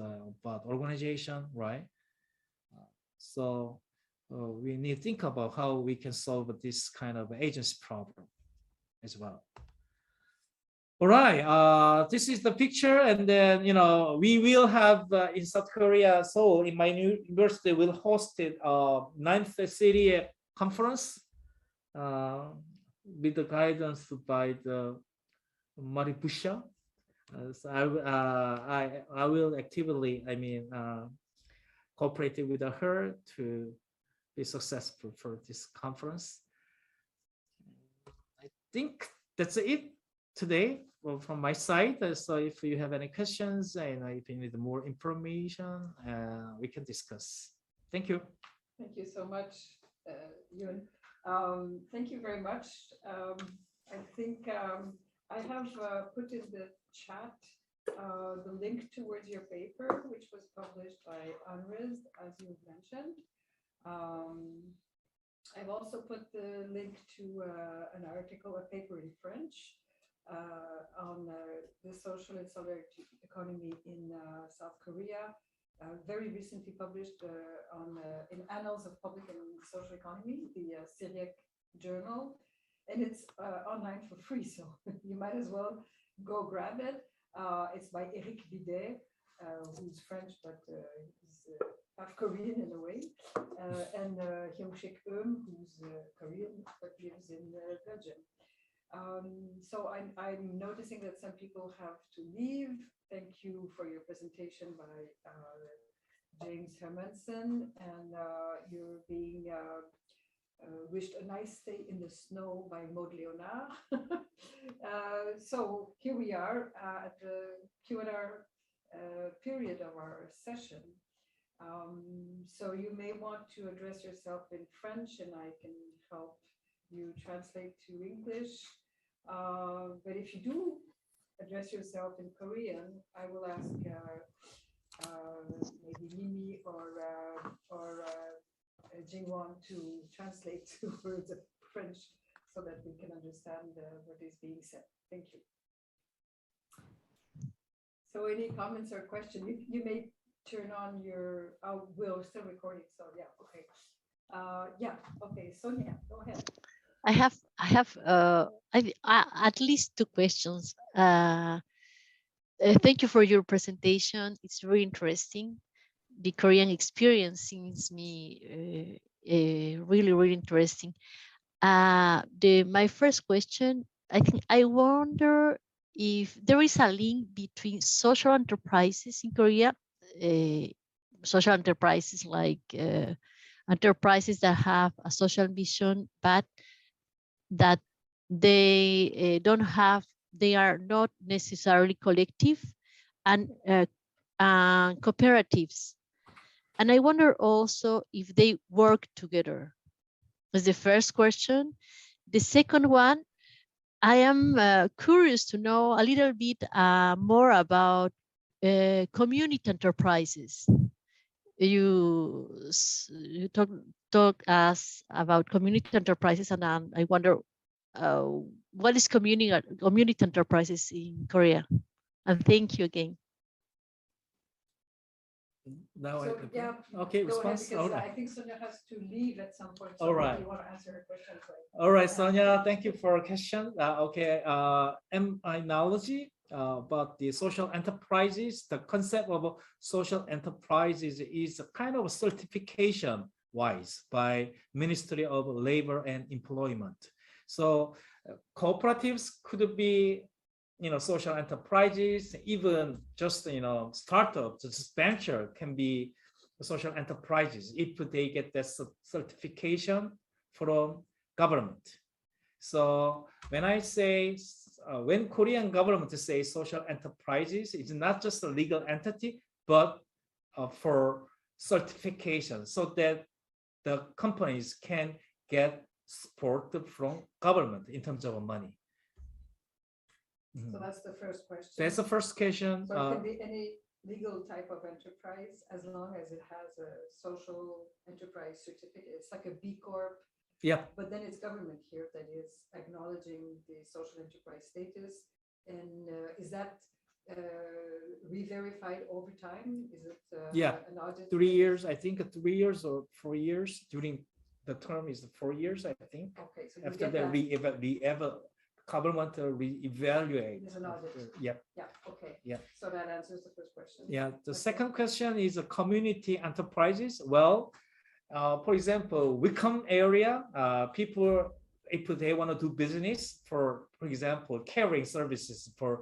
about organization, right? So we need to think about how we can solve this kind of agency problem as well. All right, this is the picture, and then we will have in South Korea, Seoul, in my university, will host it 9th city conference with the guidance by the Maribusha. So I will actively, cooperate with her to be successful for this conference. I think that's it today from my side. So if you have any questions and if you need more information, we can discuss. Thank you. Thank you so much, Yoon. Thank you very much. I think I have put in the chat the link towards your paper, which was published by UNRIS, as you mentioned. I've also put the link to an article, a paper in French on the social and solidarity economy in South Korea, very recently published in Annals of Public and Social Economy, the CRIEC journal, and it's online for free, so you might as well go grab it. It's by Eric Bidet, who's French, but he's half Korean in a way, and Hyung-Sik who's Korean, but lives in Belgium. So I'm noticing that some people have to leave. Thank you for your presentation by James Hermanson, and you're being wished a nice stay in the snow by Maud Leonard. So here we are at the Q&A period of our session. So you may want to address yourself in French, and I can help you translate to English. But if you do address yourself in Korean, I will ask maybe Mimi or Jingwon to translate two words of French so that we can understand what is being said. Thank you. So any comments or questions? You may turn on your, we're still recording, so yeah, okay. Yeah, okay, Sonia, go ahead. I have at least two questions. Thank you for your presentation. It's very interesting. The Korean experience seems me really, really interesting. My first question, I wonder if there is a link between social enterprises in Korea, social enterprises like enterprises that have a social vision, but that they they are not necessarily collective, and cooperatives. And I wonder also if they work together. That's the first question. The second one, I am curious to know a little bit more about community enterprises. You talk us about community enterprises, and I wonder what is community enterprises in Korea? And thank you again. Now, so, yeah, okay, go response. ahead, because Right. I think Sonia has to leave at some point. So all right. if you want to answer her question, All right, Sonia, thank you for a question. Okay, analogy about the social enterprises. The concept of social enterprises is a kind of certification wise by Ministry of Labor and Employment. So cooperatives could be, social enterprises, even just, startups, just venture can be social enterprises if they get that certification from government. So when I say, when Korean government say social enterprises, it's not just a legal entity, but for certification, so that the companies can get support from government in terms of money. So that's the first question. That's the first question. So it can be any legal type of enterprise as long as it has a social enterprise certificate. It's like a B Corp Yeah. But then it's government here that is acknowledging the social enterprise status. And is that re-verified over time? Is it Yeah, an audit? 3 years, I think 3 years or 4 years. During the term is 4 years, I think. Okay, so you After get that, government re-evaluate. There's an audit. Yeah. Yeah, okay. Yeah. So that answers the first question. Yeah. The Okay. second question is community enterprises. Well, for example, Wickham area, people, if they want to do business for example, caring services for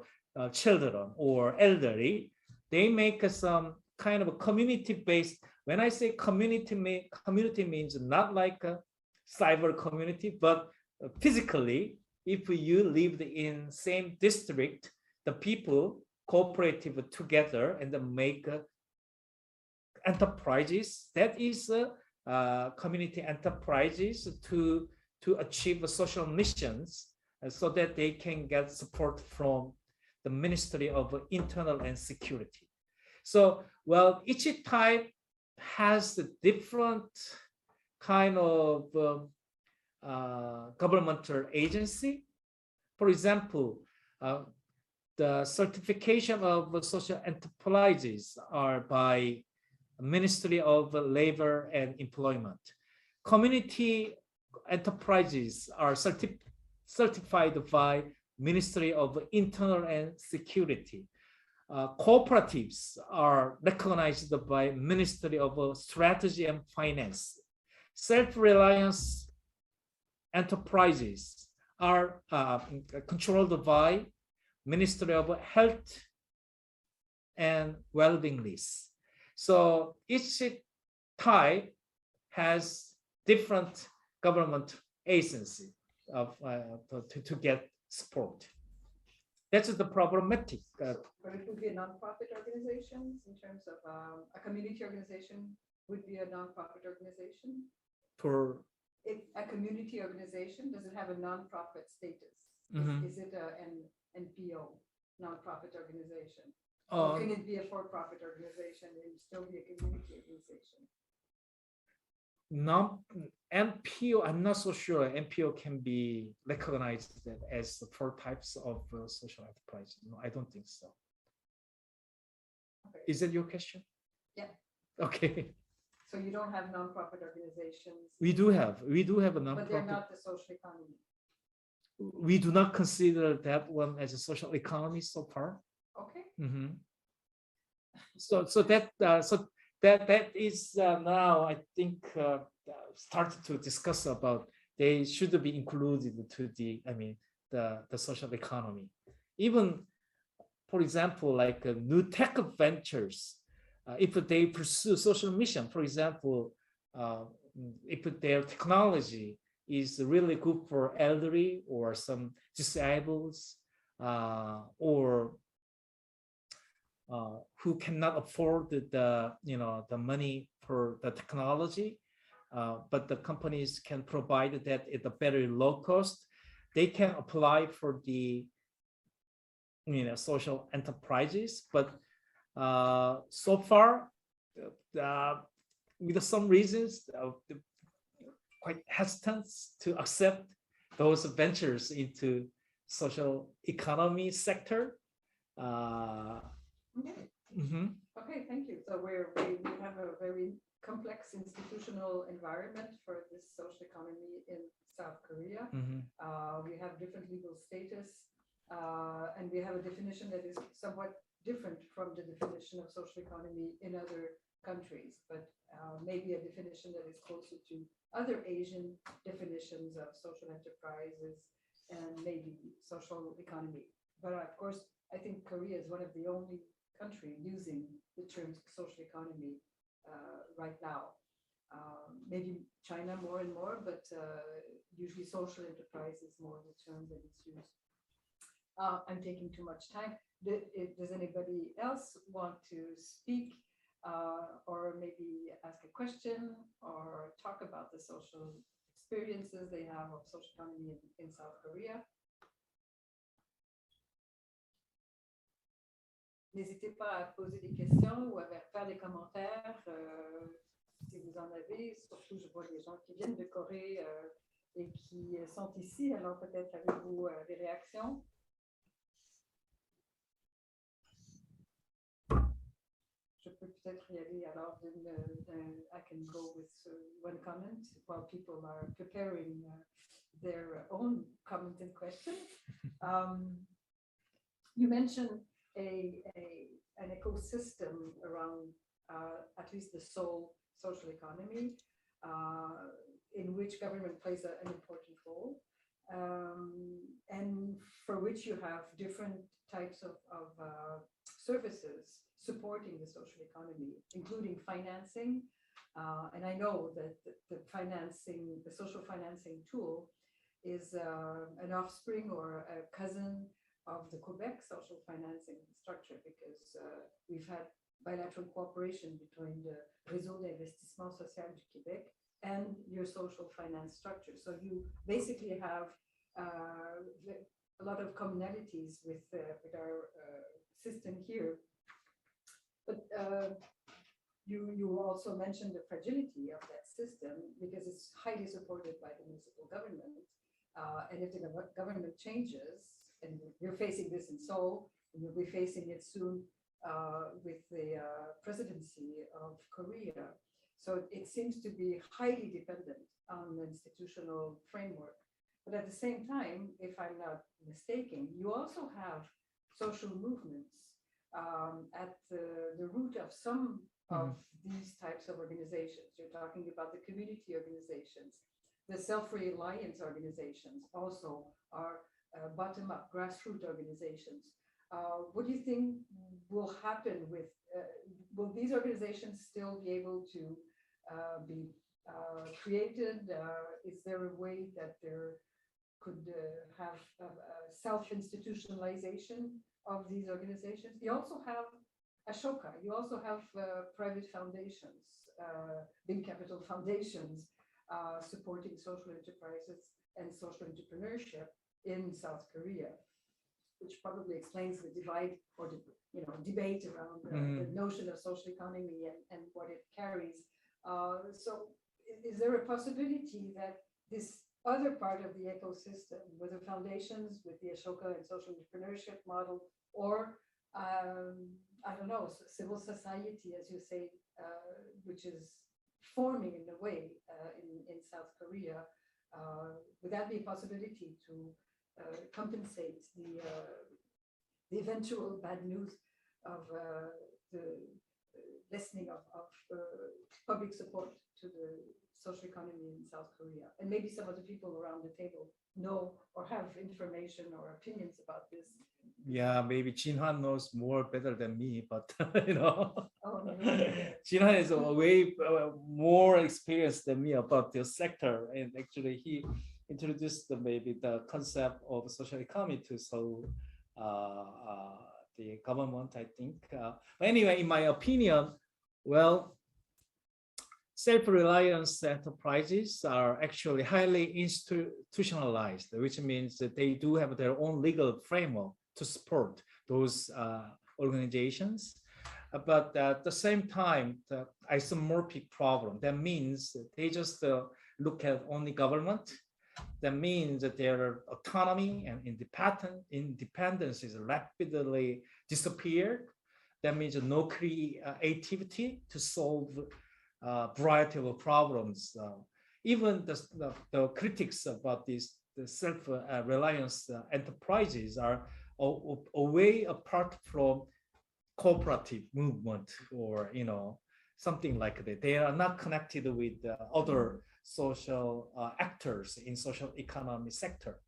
children or elderly, they make some kind of a community-based. When I say community means not like a cyber community, but physically, if you lived in same district, the people cooperative together and make enterprises. That is community enterprises to achieve social missions, so that they can get support from the Ministry of Internal and Security. So, well, each type has a different kind of governmental agency. For example, the certification of social enterprises are by Ministry of Labor and Employment. Community enterprises are certified by Ministry of Internal and Security. Cooperatives are recognized by Ministry of Strategy and Finance. Self-reliance enterprises are controlled by Ministry of Health and Well-being. So each type has different government agency of to get support. That's the problematic. But it would be a nonprofit organization in terms of a community organization would be a nonprofit organization. For If a community organization, does it have a nonprofit status? Is it an NPO, nonprofit organization? Or can it be a for-profit organization and still be a community organization? NPO, I'm not so sure NPO can be recognized as the 4 types of social enterprise. No, I don't think so. Okay. Is that your question? Yeah. Okay. So you don't have nonprofit organizations? We do have a nonprofit. But they're not the social economy. We do not consider that one as a social economy so far. Okay. So that is now I think started to discuss about they should be included to the social economy. Even, for example, like new tech ventures, if they pursue social mission, for example, if their technology is really good for elderly or some disabled or who cannot afford the money for the technology, but the companies can provide that at a very low cost, they can apply for the social enterprises. But so far, with some reasons, quite hesitant to accept those ventures into social economy sector. Okay. Okay, thank you. So we have a very complex institutional environment for this social economy in South Korea. We have different legal status, and we have a definition that is somewhat different from the definition of social economy in other countries, but maybe a definition that is closer to other Asian definitions of social enterprises and maybe social economy. But of course, I think Korea is one of the only country using the term social economy right now. Maybe China more and more, but usually social enterprise is more the term that is used. I'm taking too much time. Does anybody else want to speak or maybe ask a question or talk about the social experiences they have of social economy in South Korea? N'hésitez pas à poser des questions ou à faire des commentaires si vous en avez. Surtout, je vois des gens qui viennent de Corée et qui sont ici. Alors peut-être avez-vous des réactions? Je peux peut-être y aller. Alors, I can go with one comment while people are preparing their own comment and question. You mentioned an ecosystem around at least the Seoul social economy, in which government plays an important role, and for which you have different types of services supporting the social economy, including financing. And I know that the social financing tool is an offspring or a cousin of the Quebec social financing structure, because we've had bilateral cooperation between the Réseau d'investissement social du Québec and your social finance structure. So you basically have a lot of commonalities with our system here. But you also mentioned the fragility of that system, because it's highly supported by the municipal government. And if the government changes, and we're facing this in Seoul, and we'll be facing it soon with the presidency of Korea. So it seems to be highly dependent on the institutional framework. But at the same time, if I'm not mistaken, you also have social movements at the root of some of these types of organizations. You're talking about the community organizations. The self-reliance organizations also are bottom-up grassroots organizations. What do you think will happen with, will these organizations still be able to be created? Is there a way that there could have self-institutionalization of these organizations? You also have Ashoka, you also have private foundations, big capital foundations supporting social enterprises and social entrepreneurship in South Korea, which probably explains the divide or the debate around the notion of social economy and what it carries. So is there a possibility that this other part of the ecosystem, with the foundations, with the Ashoka and social entrepreneurship model, or I don't know, civil society, as you say, which is forming in a way in South Korea, would that be a possibility to compensate the eventual bad news of the lessening of public support to the social economy in South Korea? And maybe some of the people around the table know or have information or opinions about this. Yeah, maybe Jinhan knows more better than me, but Oh, no. Jinhan is way more experienced than me about this sector, and actually he introduced maybe the concept of social economy to solve the government, I think. Anyway, in my opinion, well, self-reliance enterprises are actually highly institutionalized, which means that they do have their own legal framework to support those organizations. But at the same time, the isomorphic problem, that means that they just look at only government. That means that their autonomy and independence is rapidly disappeared. That means no creativity to solve a variety of problems. Even the critics about the self-reliance enterprises are a way apart from cooperative movement, or something like that. They are not connected with other social actors in social economy sector,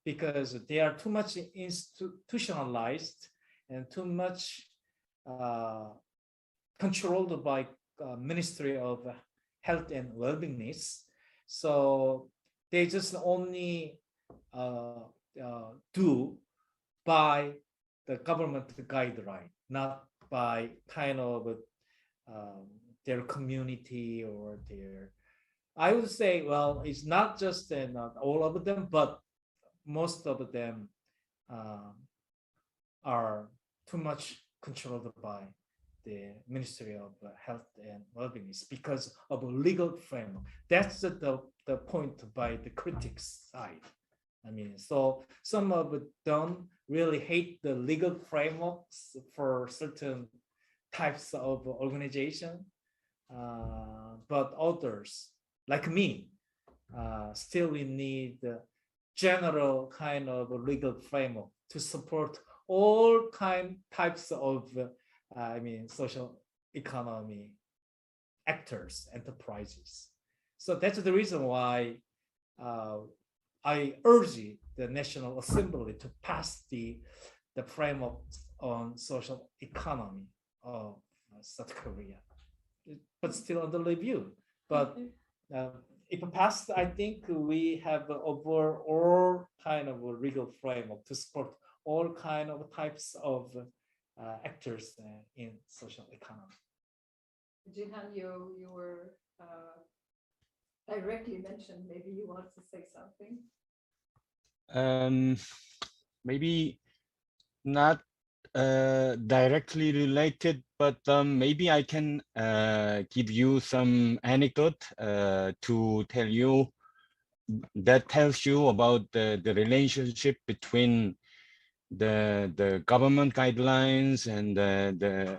because they are too much institutionalized and too much controlled by Ministry of Health and Well-beingness. So they just only do by the government guideline, not by kind of their community or their, I would say, well, it's not just not all of them, but most of them are too much controlled by the Ministry of Health and Wellbeing is because of a legal framework. That's the point by the critics side. I mean, so some of them really hate the legal frameworks for certain types of organization, but others, like me, still we need the general kind of legal framework to support all types of, social economy actors, enterprises. So that's the reason why I urge the National Assembly to pass the framework on social economy of South Korea, but still under review. But if passed, I think we have overall kind of a legal framework to support all kind of types of actors in social economy. Jinhan, you were directly mentioned. Maybe you want to say something. Maybe not directly related, but maybe I can give you some anecdote to tell you that tells you about the relationship between the government guidelines and the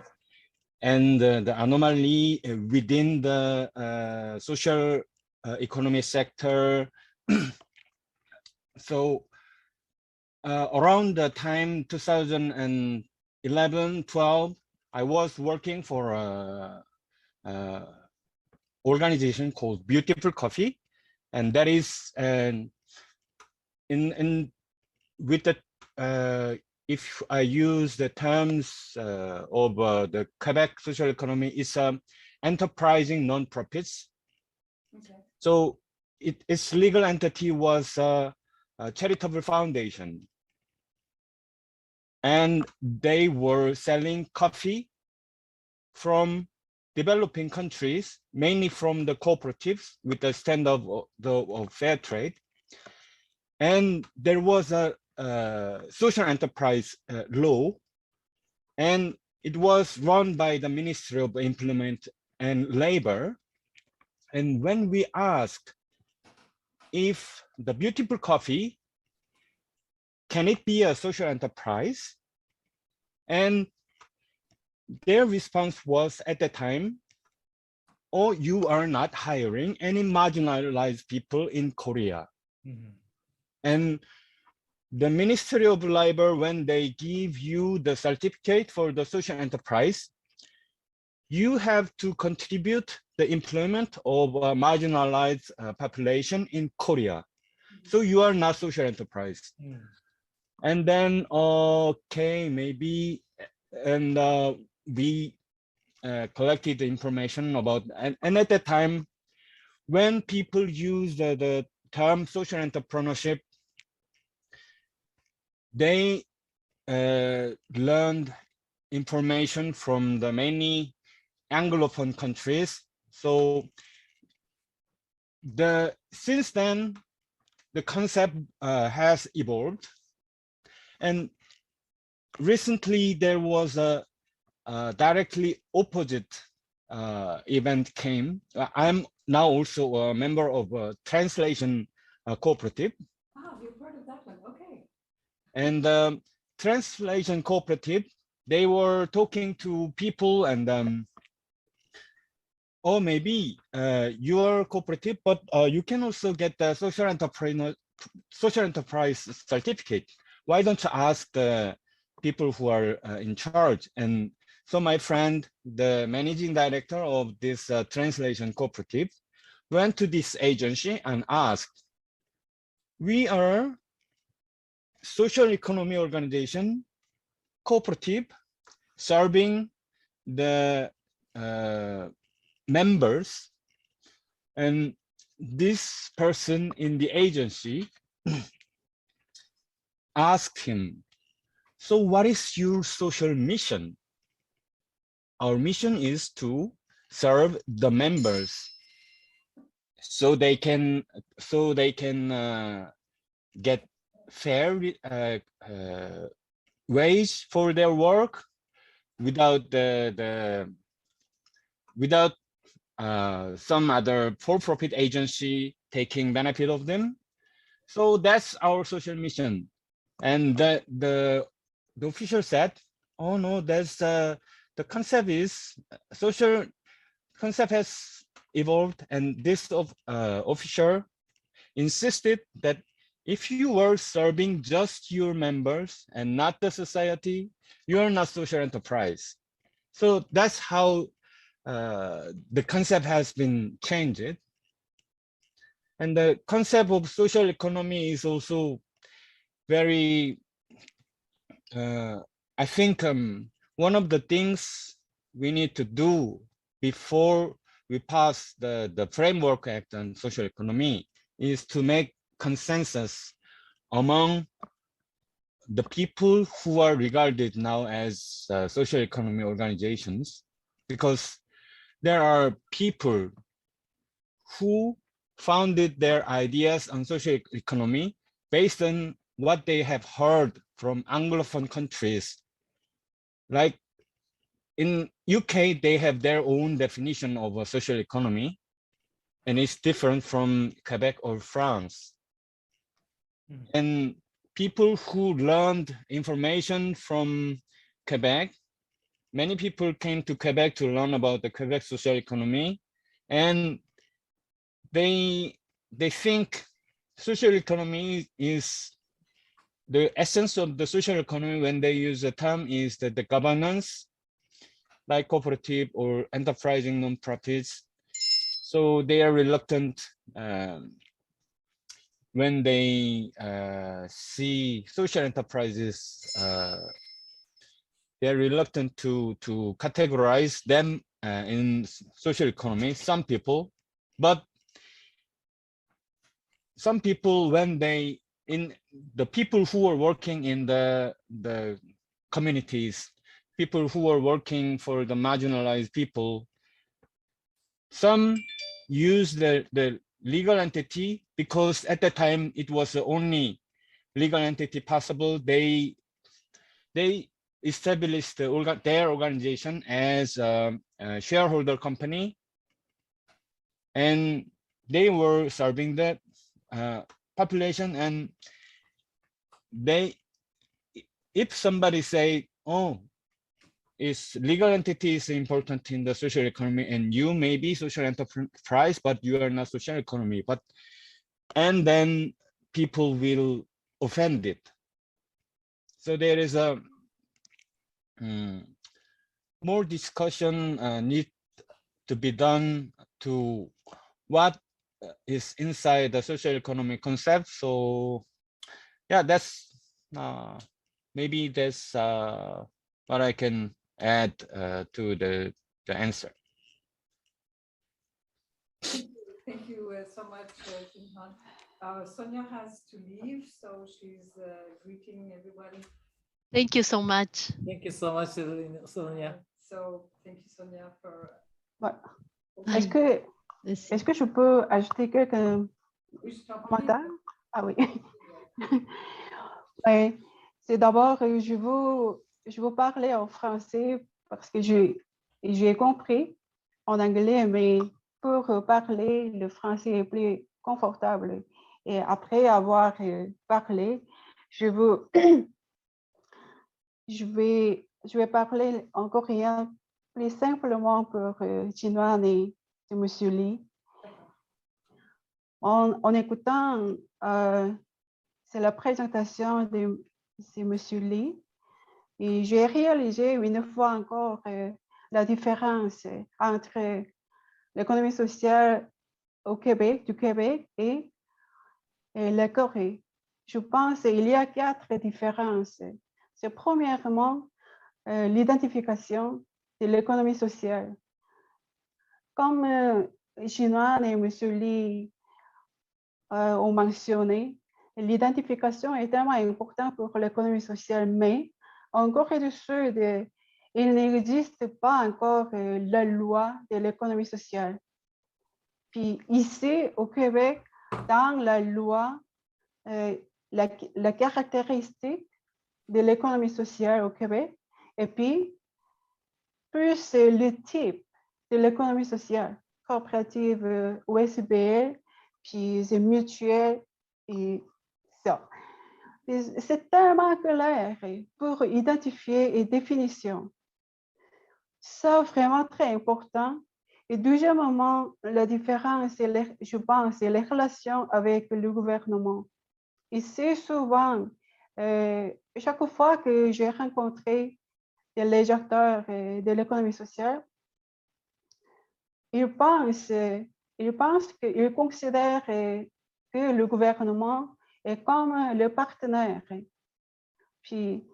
anomaly within the social economy sector. So around the time 2011-12, I was working for a organization called Beautiful Coffee, and that is with the if I use the terms of the Quebec social economy, it's enterprising non-profits. Okay. So its legal entity was a charitable foundation, and they were selling coffee from developing countries, mainly from the cooperatives with the stand of fair trade. And there was a social enterprise law, and it was run by the Ministry of Employment and Labor. And when we asked if the Beautiful Coffee, can it be a social enterprise? And their response was at the time, oh, you are not hiring any marginalized people in Korea. Mm-hmm. And the Ministry of Labor, when they give you the certificate for the social enterprise, you have to contribute the employment of a marginalized population in Korea. So you are not social enterprise. Mm. And then, okay, maybe, and we collected the information about, and at that time, when people use the term social entrepreneurship, they learned information from the many Anglophone countries. So since then, the concept has evolved. And recently there was a directly opposite event came. I'm now also a member of a translation cooperative. Ah, you're part of that one, okay. And translation cooperative, they were talking to people and oh, maybe you're cooperative, but you can also get the social enterprise certificate. Why don't you ask the people who are in charge? And so my friend, the managing director of this translation cooperative, went to this agency and asked, we are social economy organization, cooperative, serving the members, and this person in the agency asked him, so what is your social mission? Our mission is to serve the members so they can get fair wage for their work, without without some other for-profit agency taking benefit of them. So that's our social mission. And the official said, oh no, that's the concept is social concept has evolved, and this official insisted that if you were serving just your members and not the society, you are not social enterprise. So that's how the concept has been changed. And the concept of social economy is also very, I think one of the things we need to do before we pass the Framework Act on social economy is to make consensus among the people who are regarded now as social economy organizations, because there are people who founded their ideas on social economy based on what they have heard from Anglophone countries. Like in UK, they have their own definition of a social economy, and it's different from Quebec or France. And people who learned information from Quebec, many people came to Quebec to learn about the Quebec social economy, and they think social economy is the essence of the social economy. When they use the term, is that the governance, like cooperative or enterprising non-profits. So they are reluctant when they see social enterprises. They're reluctant to categorize them in social economy. Some people, but some people, when they the people who are working in the communities, people who are working for the marginalized people, some use the legal entity because at the time it was the only legal entity possible. They established their organization as a shareholder company, and they were serving the population. And if somebody say, oh, is legal entity is important in the social economy, and you may be social enterprise, but you are not social economy, and then people will offend it. So there is a more discussion need to be done to what is inside the social economic concept. So yeah, that's maybe that's what I can add to the answer. Thank you so much, Jinhan. Sonia has to leave, so she's greeting everyone. Thank you so much. Thank you so much, Sonia. So thank you, Sonia, for. Est-ce que je peux ajouter quelques commentaires? Ah oui. Ouais. C'est d'abord, je veux parler en français parce que j'ai compris en anglais, mais pour parler, le français est plus confortable. Et après avoir parlé, je vais parler en coréen plus simplement pour Jinwan et M. Lee. En écoutant, c'est la présentation de M. Lee, et j'ai réalisé une fois encore la différence entre l'économie sociale du Québec et la Corée. Je pense qu'il y a 4 différences. C'est premièrement l'identification de l'économie sociale. Comme Jinwan et M. Lee ont mentionné, l'identification est tellement importante pour l'économie sociale, mais en Corée du Sud, il n'existe pas encore la loi de l'économie sociale. Puis ici, au Québec, dans la loi, la caractéristique de l'économie sociale au Québec, et puis plus le type de l'économie sociale, coopérative, OSBL, puis mutuelle et ça. C'est tellement clair pour identifier et définition. Ça, vraiment très important. Et deuxièmement, la différence, je pense, c'est les relations avec le gouvernement. Et c'est souvent, chaque fois que j'ai rencontré les acteurs de l'économie sociale, ils considèrent que le gouvernement est comme le partenaire. Puis,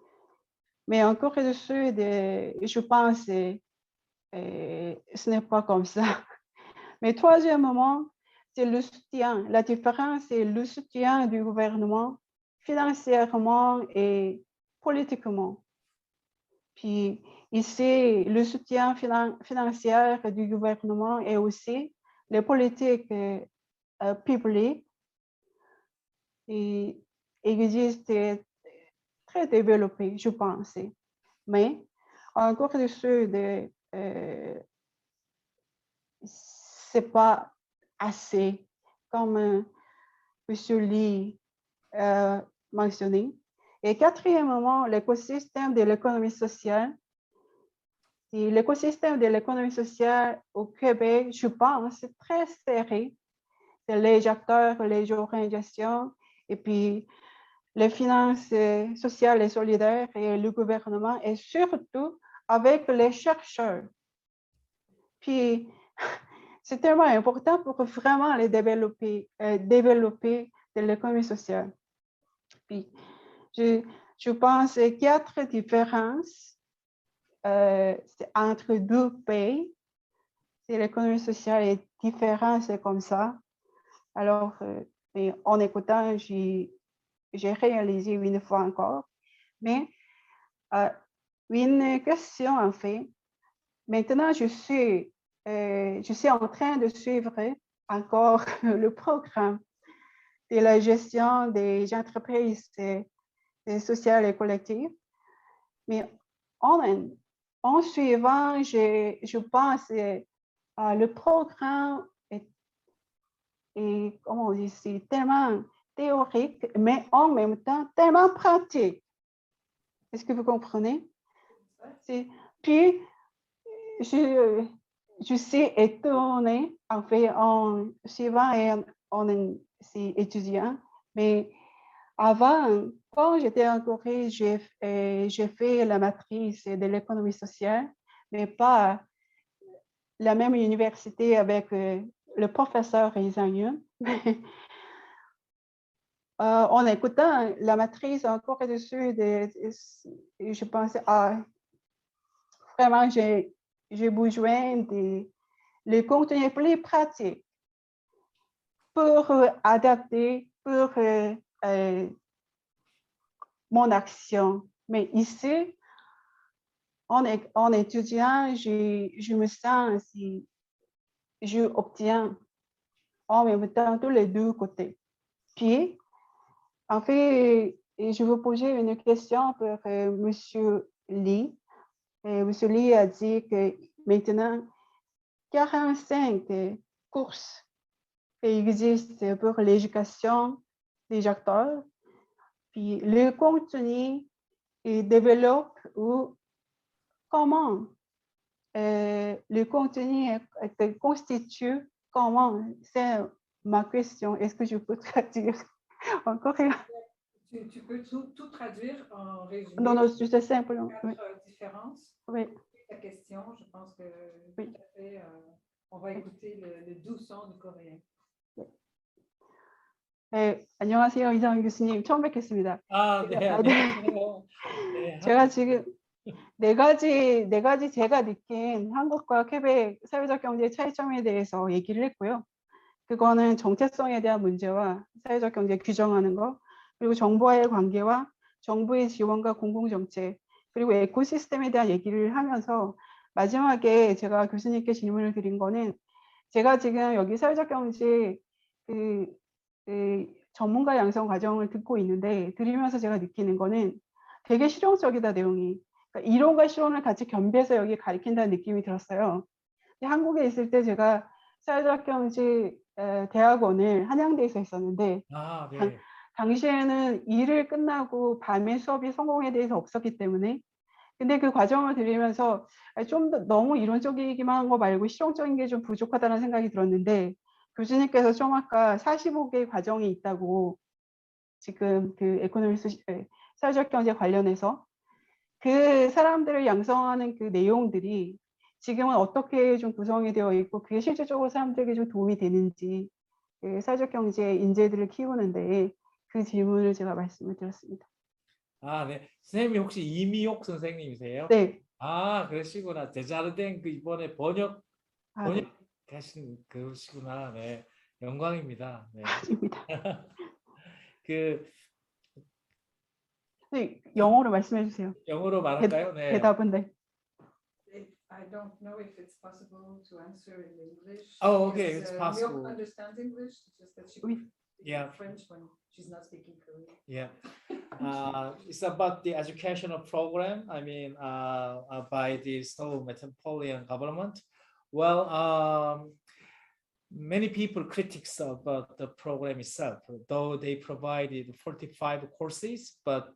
mais en Corée du Sud, je pense que ce n'est pas comme ça. Mais troisièmement, c'est le soutien. La différence, c'est le soutien du gouvernement financièrement et politiquement. Puis ici, le soutien financier du gouvernement et aussi les politiques publiques existent très développées, je pense. Mais en Corée du Sud, c'est pas assez, comme M. Lee mentionné. Et quatrièmement, l'écosystème de l'économie sociale. Et l'écosystème de l'économie sociale au Québec, je pense, c'est très serré. C'est les acteurs, les organisations, et puis les finances sociales et solidaires et le gouvernement, et surtout avec les chercheurs. Puis, c'est tellement important pour vraiment les développer de l'économie sociale. Puis, je pense qu'il y a 4 différences entre 2 pays. Si l'économie sociale est différente, c'est comme ça. Alors, en écoutant, j'ai réalisé une fois encore. Mais une question, en fait. Maintenant, je suis en train de suivre encore le programme de la gestion des entreprises sociales et collectives. Mais en suivant, je pense le programme est comment on dit, c'est tellement théorique, mais en même temps tellement pratique. Est-ce que vous comprenez? Puis, je suis étonnée, en fait, en suivant et en étudiant, mais avant, quand j'étais en Corée, j'ai fait la matrice de l'économie sociale, mais pas la même université avec le professeur Isang-Yun. En écoutant la matrice en Corée du Sud, je pensais, vraiment, j'ai besoin de le contenu plus pratique pour adapter, pour mon action. Mais ici, en étudiant, je me sens si je obtiens en même temps tous les 2 côtés. Puis, en fait, je veux poser une question pour M. Lee. M. Lee a dit que maintenant, 45 courses existent pour l'éducation des acteurs. Puis le contenu développe ou comment le contenu est constitué, comment, c'est ma question. Est-ce que je peux traduire en coréen? Tu peux tout traduire en résumé? Non, c'est simplement. 4 différences. Oui. Ta question, je pense que oui. Tout à fait, on va écouter le doux son du coréen. 네, 안녕하세요. 이상희 교수님. 처음 뵙겠습니다. 네, 안녕하세요. 네, 제가 지금 네 가지 제가 느낀 한국과 퀘벡 사회적 경제의 차이점에 대해서 얘기를 했고요. 그거는 정체성에 대한 문제와 사회적 경제 규정하는 거, 그리고 정부와의 관계와 정부의 지원과 공공정책, 그리고 에코시스템에 대한 얘기를 하면서 마지막에 제가 교수님께 질문을 드린 거는 제가 지금 여기 사회적 경제 전문가 양성 과정을 듣고 있는데 들으면서 제가 느끼는 거는 되게 실용적이다 내용이. 그러니까 이론과 실론을 같이 겸비해서 여기 가리킨다는 느낌이 들었어요. 한국에 있을 때 제가 사회적 경제 대학원을 한양대에서 했었는데 아, 네. 당시에는 일을 끝나고 밤에 수업이 성공에 대해서 없었기 때문에 근데 그 과정을 들으면서 좀 더 너무 이론적이기만 한 거 말고 실용적인 게 좀 부족하다는 생각이 들었는데 교수님께서 좀 아까 45개의 과정이 있다고 지금 그 사회적 경제 관련해서 그 사람들을 양성하는 그 내용들이 지금은 어떻게 좀 구성이 되어 있고 그게 실질적으로 사람들에게 좀 도움이 되는지 그 사회적 경제 인재들을 키우는데 그 질문을 제가 말씀을 드렸습니다. 아, 네. 선생님이 혹시 이미옥 선생님이세요? 네. 아, 그러시구나. 데자르댕 그 이번에 네. 번역하신 그러시구나. 네. 영광입니다. 네. 아닙니다. 그 네, 영어로 말씀해 주세요. 영어로 말할까요? 네. 대답은 네. I don't know if it's possible to answer in English. Oh, okay, because, it's possible. Myeok understands English, it's just that she Yeah. French when she's not speaking Korean. Yeah. It's about the educational program. I mean, by the Seoul metropolitan government. Well, many people critics about the program itself, though they provided 45 courses, but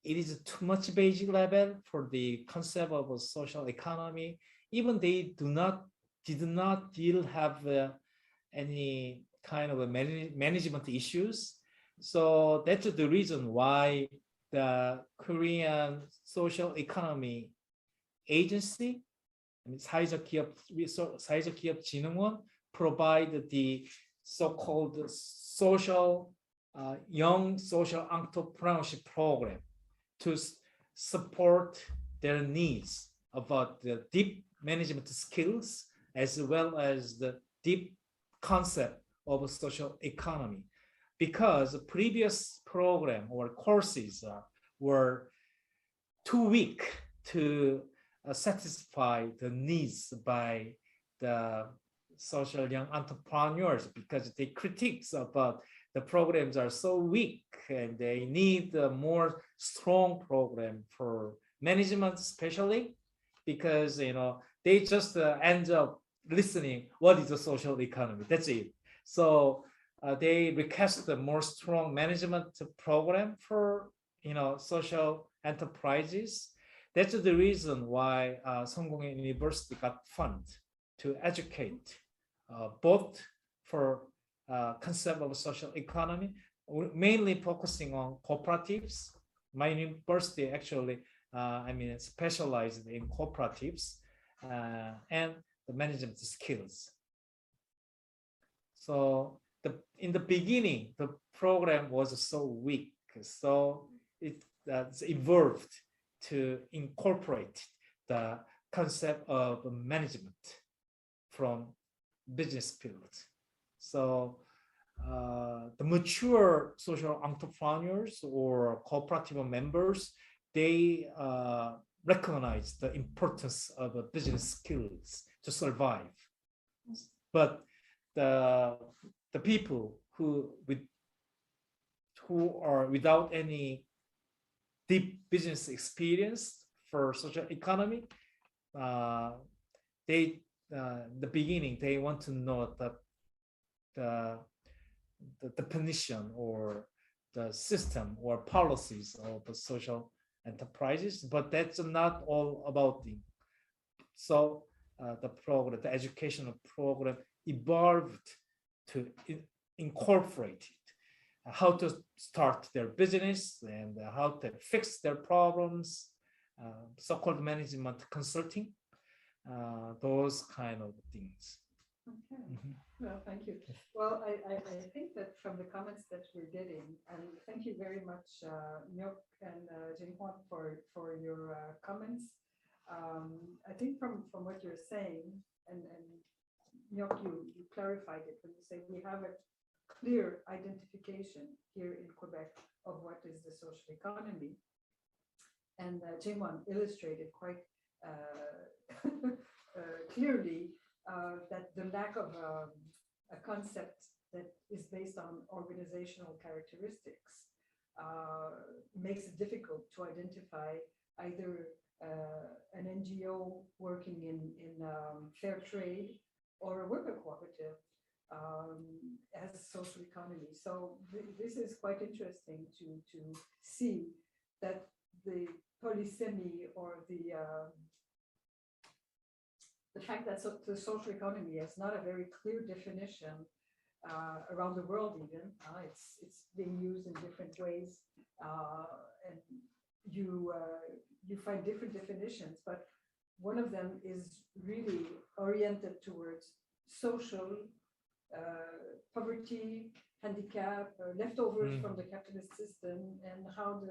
it is too much basic level for the concept of a social economy. Even they did not have any kind of a management issues. So that's the reason why the Korean Social Economy Agency, 사회적기업진흥원, provide the so-called young social entrepreneurship program to support their needs about the deep management skills as well as the deep concept of social economy. Because the previous program or courses were too weak to satisfy the needs by the social young entrepreneurs, because they critiques about the programs are so weak and they need a more strong program for management, especially because they just end up listening what is the social economy, that's it. So they request a more strong management program for social enterprises. That's the reason why Seonggong University got funded to educate both for concept of social economy, mainly focusing on cooperatives. My university actually, specialized in cooperatives and the management skills. So in the beginning, the program was so weak, so it evolved to incorporate the concept of management from business field. So the mature social entrepreneurs or cooperative members, they recognize the importance of business skills to survive. But the people who are without any deep business experience for social economy, the beginning they want to know the definition or the system or policies of the social enterprises, but that's not all about them. So the educational program evolved to incorporate it, how to start their business and how to fix their problems, so-called management consulting, those kind of things. Okay. Well, thank you. Well, I think that from the comments that we're getting, and thank you very much, Myeok and Jinhwan, for your comments. I think from what you're saying, and Myeok, you clarified it when you say we have a clear identification here in Quebec of what is the social economy. And Jinhwan illustrated quite clearly that the lack of a concept that is based on organizational characteristics makes it difficult to identify either an NGO working in fair trade or a worker cooperative as a social economy. So this is quite interesting to see that the polysemy or the fact that the social economy is not a very clear definition around the world even. It's being used in different ways, and you find different definitions, but one of them is really oriented towards social poverty, handicap, leftovers from the capitalist system, and how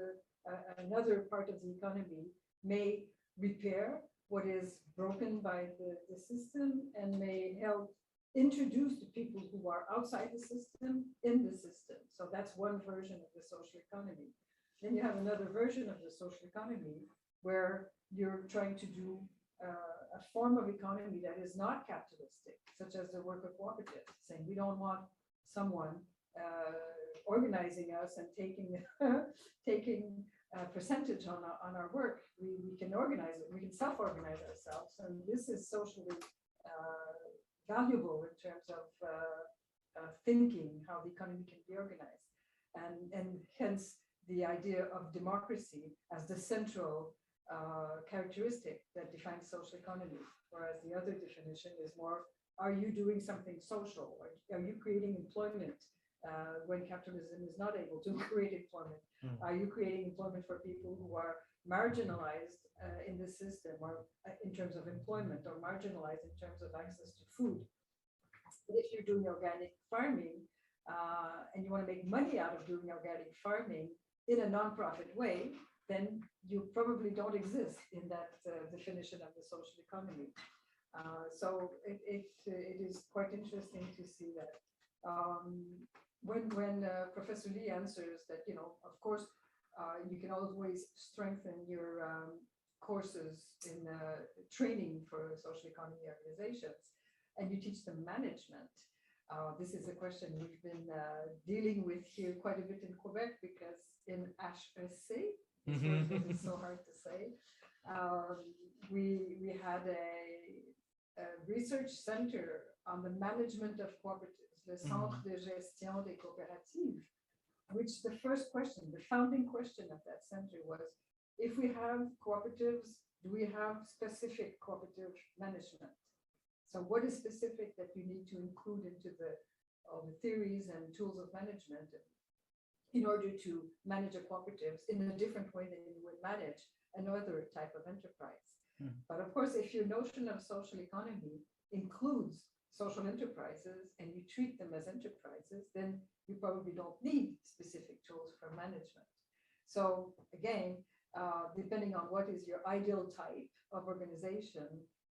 another part of the economy may repair what is broken by the system and may help introduce the people who are outside the system in the system. So that's one version of the social economy. Then you have another version of the social economy where you're trying to do a form of economy that is not capitalistic, such as the worker cooperative, saying we don't want someone organizing us and taking a percentage on our work. We can organize it, we can self-organize ourselves, and this is socially valuable in terms of thinking how the economy can be organized, and hence the idea of democracy as the central characteristic that defines social economy, whereas the other definition is more, are you doing something social? Are you creating employment when capitalism is not able to create employment? Are you creating employment for people who are marginalized in the system, or in terms of employment, or marginalized in terms of access to food? If you're doing organic farming and you want to make money out of doing organic farming in a non-profit way, then you probably don't exist in that definition of the social economy. So it is quite interesting to see that. When Professor Lee answers that, of course, you can always strengthen your courses in training for social economy organizations, and you teach them management. This is a question we've been dealing with here quite a bit in Quebec, because in HEC, this word that is so hard to say, we had a research center on the management of cooperatives, le Centre de Gestion des Coopératives, which the first question, the founding question of that center was, if we have cooperatives, do we have specific cooperative management? So what is specific that you need to include into all the theories and tools of management in order to manage a cooperative in a different way than you would manage another type of enterprise? But of course, if your notion of social economy includes social enterprises and you treat them as enterprises, then you probably don't need specific tools for management. So again, depending on what is your ideal type of organization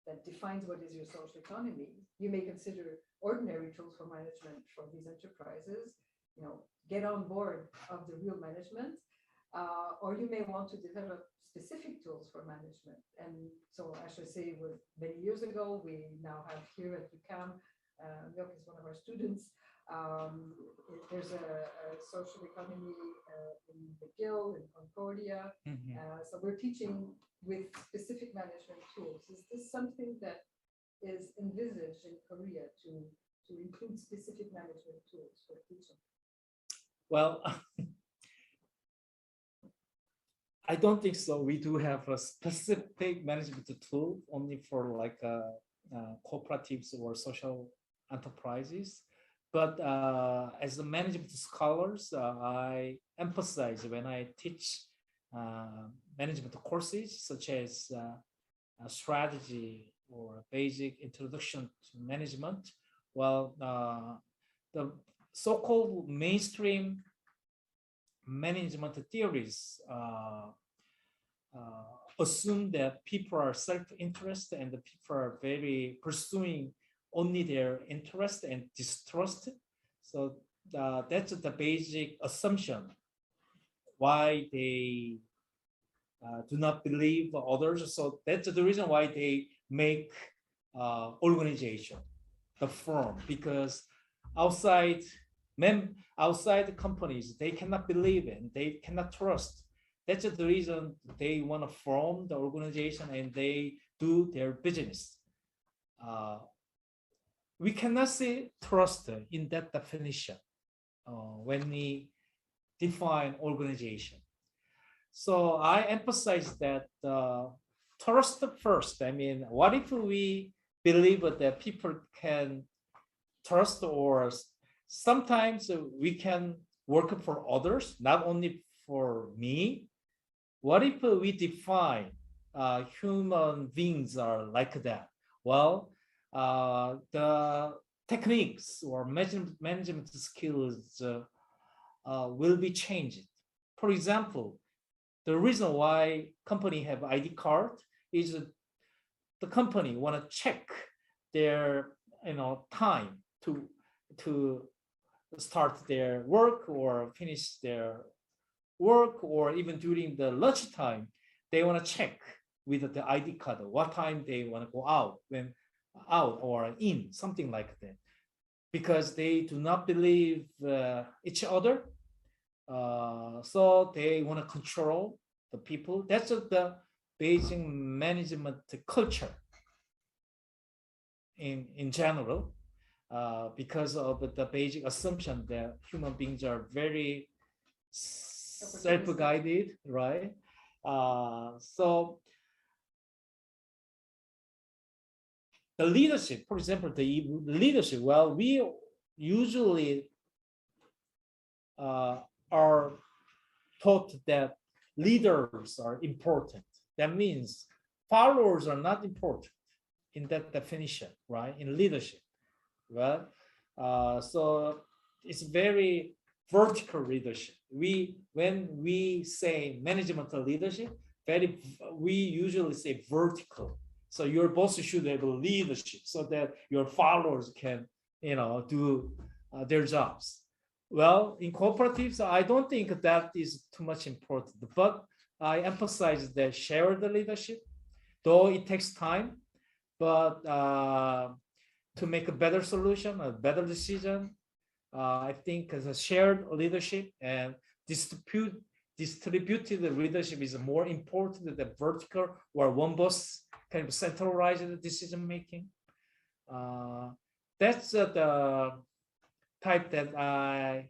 that defines what is your social economy, you may consider ordinary tools for management for these enterprises, get on board of the real management, or you may want to develop specific tools for management. And so HEC was many years ago. We now have here at UQAM, Milk is one of our students. There's a social economy in McGill, in Concordia. So we're teaching with specific management tools. Is this something that is envisaged in Korea to include specific management tools for teaching? Well, I don't think so. We do have a specific management tool only for like cooperatives or social enterprises. But as a management scholars, I emphasize when I teach management courses such as strategy or basic introduction to management. Well, the so-called mainstream management theories assume that people are self-interested and the people are very pursuing only their interest and distrust. So that's the basic assumption why they do not believe others. So that's the reason why they make organization, the firm, because outside companies, they cannot believe and they cannot trust That's the reason they want to form the organization and they do their business. We cannot say trust in that definition when we define organization. So I emphasize that trust first. I mean, what if we believe that people can trust, or sometimes we can work for others, not only for me? What if we define human beings are like that? Well, the techniques or management skills will be changed. For example, the reason why company have ID card is the company want to check their time to start their work or finish their work, or even during the lunch time, they want to check with the ID card what time they want to go out, when out or in, something like that, because they do not believe each other. So they want to control the people. That's the basic management culture in general, because of the basic assumption that human beings are very self-guided, right? So the leadership, for example, the leadership, well, we usually are taught that leaders are important. That means followers are not important in that definition, right? In leadership, right? So it's very vertical leadership. When we say management leadership, we usually say vertical. So your boss should have leadership so that your followers can, do their jobs. Well, in cooperatives, I don't think that is too much important, but I emphasize that shared leadership, though it takes time, but to make a better solution, a better decision, I think as a shared leadership and distributed leadership is more important than vertical or one boss kind of centralized decision making. That's the type that I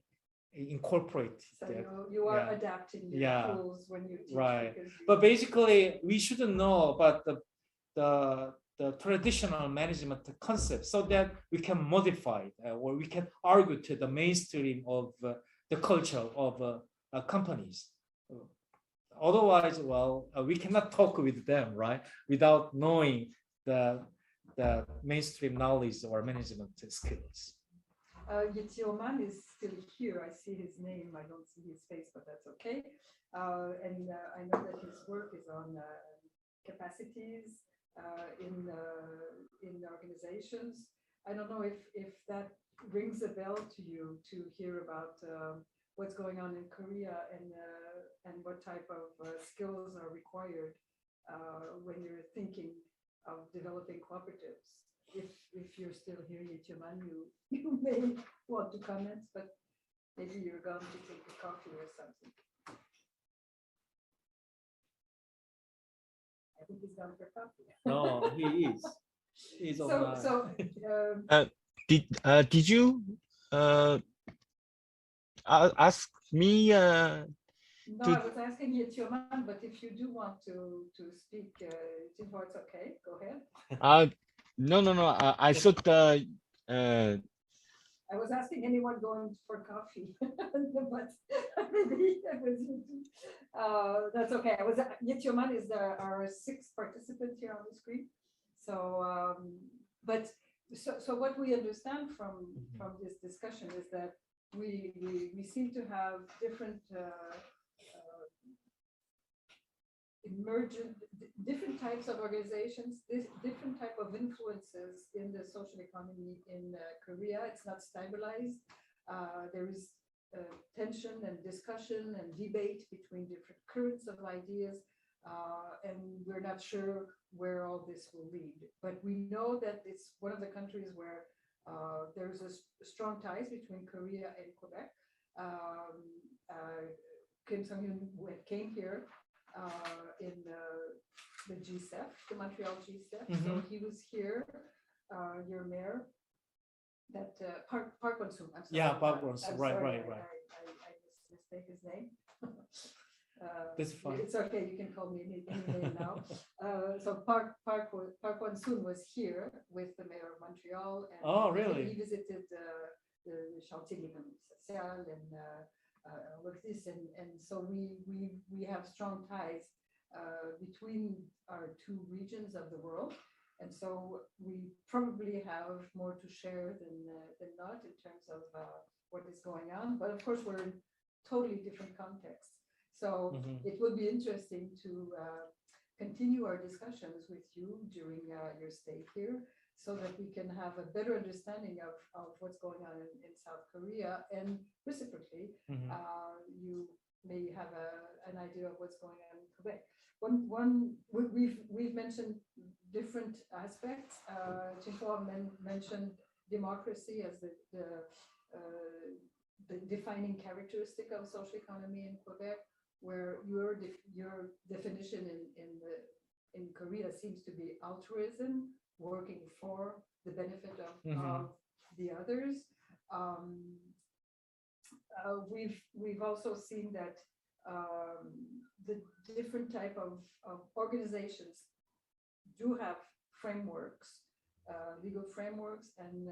incorporate. So you are adapting your tools when you teach. Right. But basically, we shouldn't know about the traditional management concept so that we can modify it, or we can argue to the mainstream of the culture of companies. Otherwise, well, we cannot talk with them, right, without knowing the mainstream knowledge or management skills. Yitioman is still here. I see his name. I don't see his face, but that's okay. And I know that his work is on capacities in organizations. I don't know if that rings a bell to you to hear about what's going on in Korea and what type of skills are required when you're thinking of developing cooperatives. If you're still here, Yitioman, you may want to comment, but maybe you're going to take a coffee or something. I think he's gone for coffee. No, he is. He's did you ask me? No, I was asking Yitioman, but if you do want to speak, Jinhua, it's okay. Go ahead. No. I thought. I was asking anyone going for coffee, but maybe it was that's okay. Yitioman is our sixth participant here on the screen. So, so what we understand from this discussion is that we seem to have different emergent, different types of organizations, different type of influences in the social economy in Korea. It's not stabilized. There is tension and discussion and debate between different currents of ideas, and we're not sure where all this will lead. But we know that it's one of the countries where there's a strong ties between Korea and Quebec. Kim Sung-hyun came here in the GCEF, the Montreal GCEF. So he was here, your mayor, that Park Won-soon. I'm sorry. Yeah, Park Won-soon. Right. I mistake his name. That's fine. It's okay. You can call me any name now. So Park Won-soon was here with the mayor of Montreal, and really? he visited the chantier de l'économie sociale and with this, and so we have strong ties between our two regions of the world, and so we probably have more to share than not in terms of what is going on. But of course, we're in totally different contexts. So it will be interesting to continue our discussions with you during your stay here, so that we can have a better understanding of what's going on in South Korea, and reciprocally, you may have an idea of what's going on in Quebec. We've mentioned different aspects. Chinhua mentioned democracy as the defining characteristic of social economy in Quebec, where your definition in Korea seems to be altruism, working for the benefit of the others. We've also seen that the different type of organizations do have frameworks, legal frameworks, and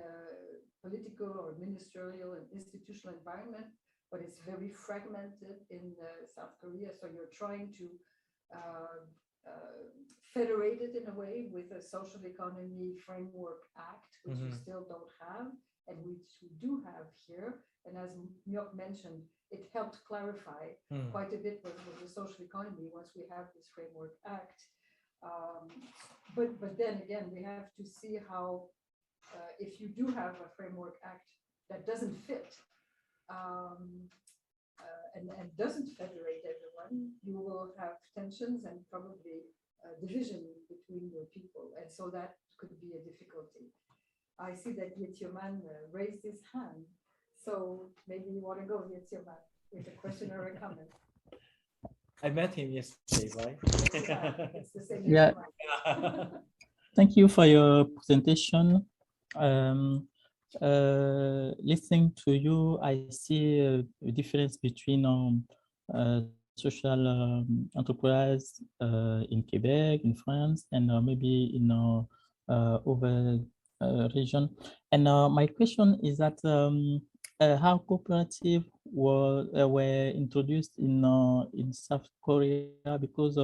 political or ministerial and institutional environment, but it's very fragmented in South Korea. So you're trying to federate it in a way with a social economy framework act, which you still don't have, and which we do have here. And as Myok mentioned, it helped clarify quite a bit with the social economy once we have this framework act. But then again, we have to see how, if you do have a framework act that doesn't fit, and doesn't federate everyone, you will have tensions and probably division between your people. And so that could be a difficulty. I see that Yetioman raised his hand. So maybe you want to go, Yetioman, with a question or a comment. I met him yesterday, right? It's the same. Yeah. Thank you for your presentation. Listening to you, I see a difference between social enterprise in Quebec, in France, and maybe in other region. And my question is that how cooperative were introduced in South Korea, because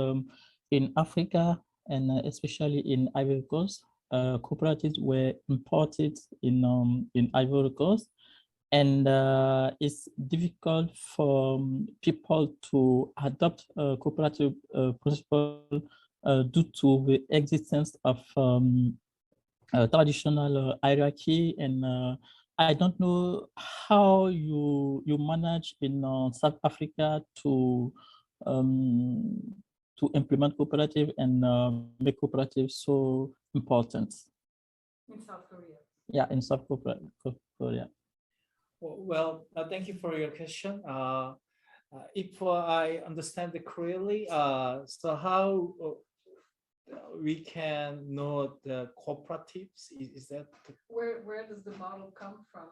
in Africa and especially in Ivory Coast, cooperatives were imported in Ivory Coast, and it's difficult for people to adopt cooperative principle due to the existence of traditional hierarchy. And I don't know how you manage in South Africa to implement cooperative and make cooperative so important. In South Korea. Yeah, in South Korea. Well, thank you for your question. If I understand it clearly, so how we can know the cooperatives? Is that where does the model come from?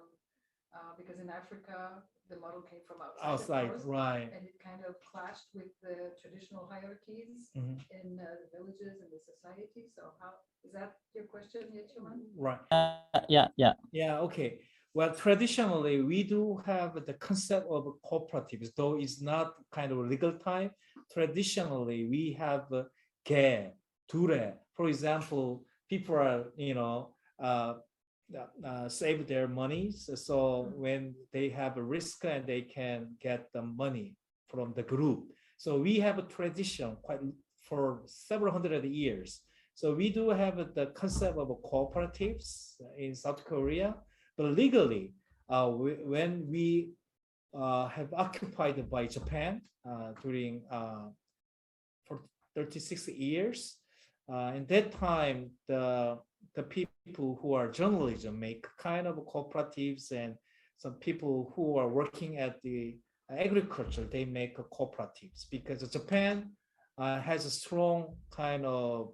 Because in Africa, the model came from outside, of course, right? And it kind of clashed with the traditional hierarchies in the villages and the society. So how is that your question, Yetioman? Right. Yeah. Okay. Well, traditionally, we do have the concept of cooperatives, though it's not kind of legal type. Traditionally, we have 개, 둘에. For example, people are, save their money. So when they have a risk, and they can get the money from the group. So we have a tradition quite for several hundred years. So we do have the concept of cooperatives in South Korea. But legally, when we have occupied by Japan during for 36 years, in that time, the people who are journalism make kind of cooperatives, and some people who are working at the agriculture, they make cooperatives because Japan has a strong kind of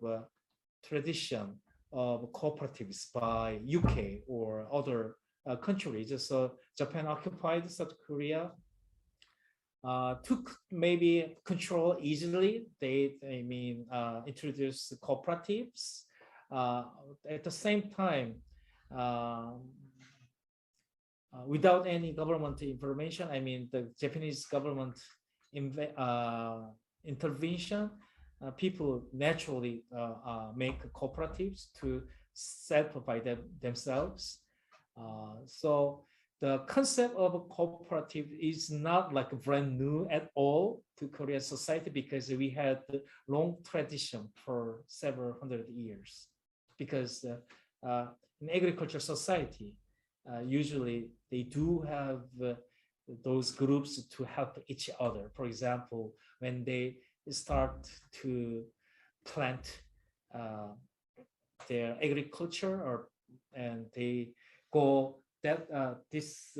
tradition of cooperatives by UK or other countries. So Japan occupied South Korea to maybe control easily. They introduce cooperatives. At the same time, without any government information, the Japanese government intervention, people naturally make cooperatives to self-provide themselves. So the concept of a cooperative is not like brand new at all to Korean society because we had a long tradition for several hundred years. Because in agricultural society, usually they do have those groups to help each other. For example, when they start to plant their agriculture, and they go this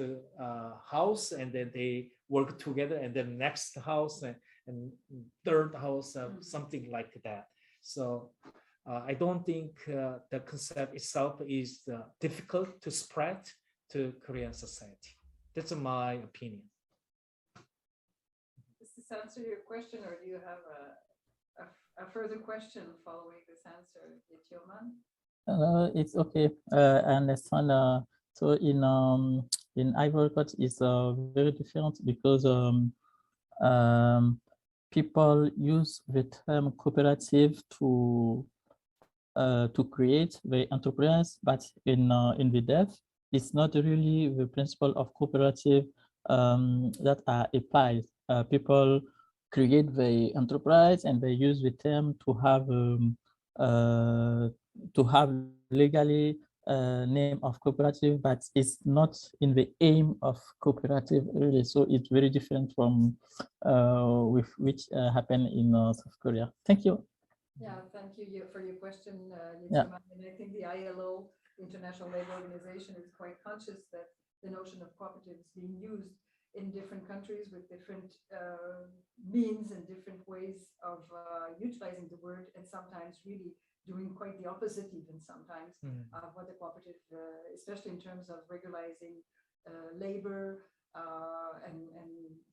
house, and then they work together, and then next house and third house, something like that. So I don't think the concept itself is difficult to spread to Korean society. That's my opinion. Does this answer your question, or do you have a further question following this answer, Yetioman? It's okay. I understand. So in Ivory Coast, it's very different because people use the term cooperative to create the entrepreneurs, but in the dev, it's not really the principle of cooperative that are applied. People create the enterprise and they use the term to have legally name of cooperative, but it's not in the aim of cooperative really. So it's very different from with which happen in South Korea. Thank you. Yeah, thank you for your question, Yeah. And I think the ILO, International Labour Organization, is quite conscious that the notion of cooperative is being used in different countries with different means and different ways of utilizing the word, and sometimes really doing quite the opposite even sometimes of what the cooperative, especially in terms of regularizing labor and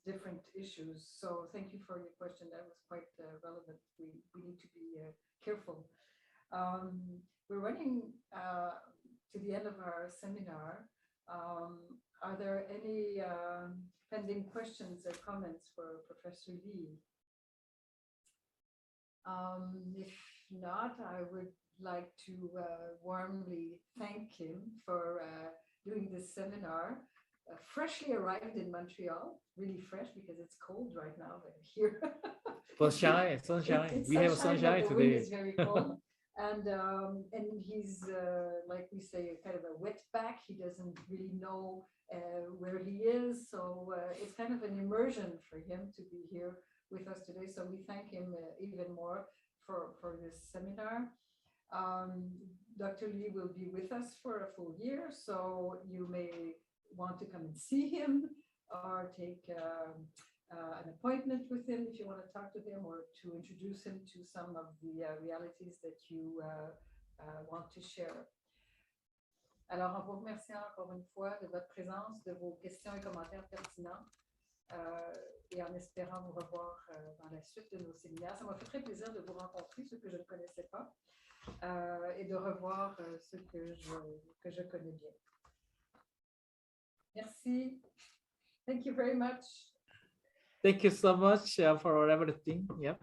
different issues. So thank you for your question. That was quite relevant. We need to be careful. We're running to the end of our seminar. Are there any pending questions or comments for Professor Lee? If not, I would like to warmly thank him for doing this seminar. Freshly arrived in Montreal, really fresh because it's cold right now here. Sunshine. We have sunshine the today. Wind is very cold. And he's, like we say, kind of a wetback. He doesn't really know where he is. So it's kind of an immersion for him to be here with us today. So we thank him even more for this seminar. Dr. Lee will be with us for a full year. So you may want to come and see him or take an appointment with him if you want to talk to him, or to introduce him to some of the realities that you want to share. Alors, en vous remerciant encore une fois de votre présence, de vos questions et commentaires pertinents, et en espérant vous revoir dans la suite de nos séminaires. Ça m'a fait très plaisir de vous rencontrer, ceux que je ne connaissais pas, et de revoir ceux que je connais bien. Merci. Thank you very much. Thank you so much for everything. Yep.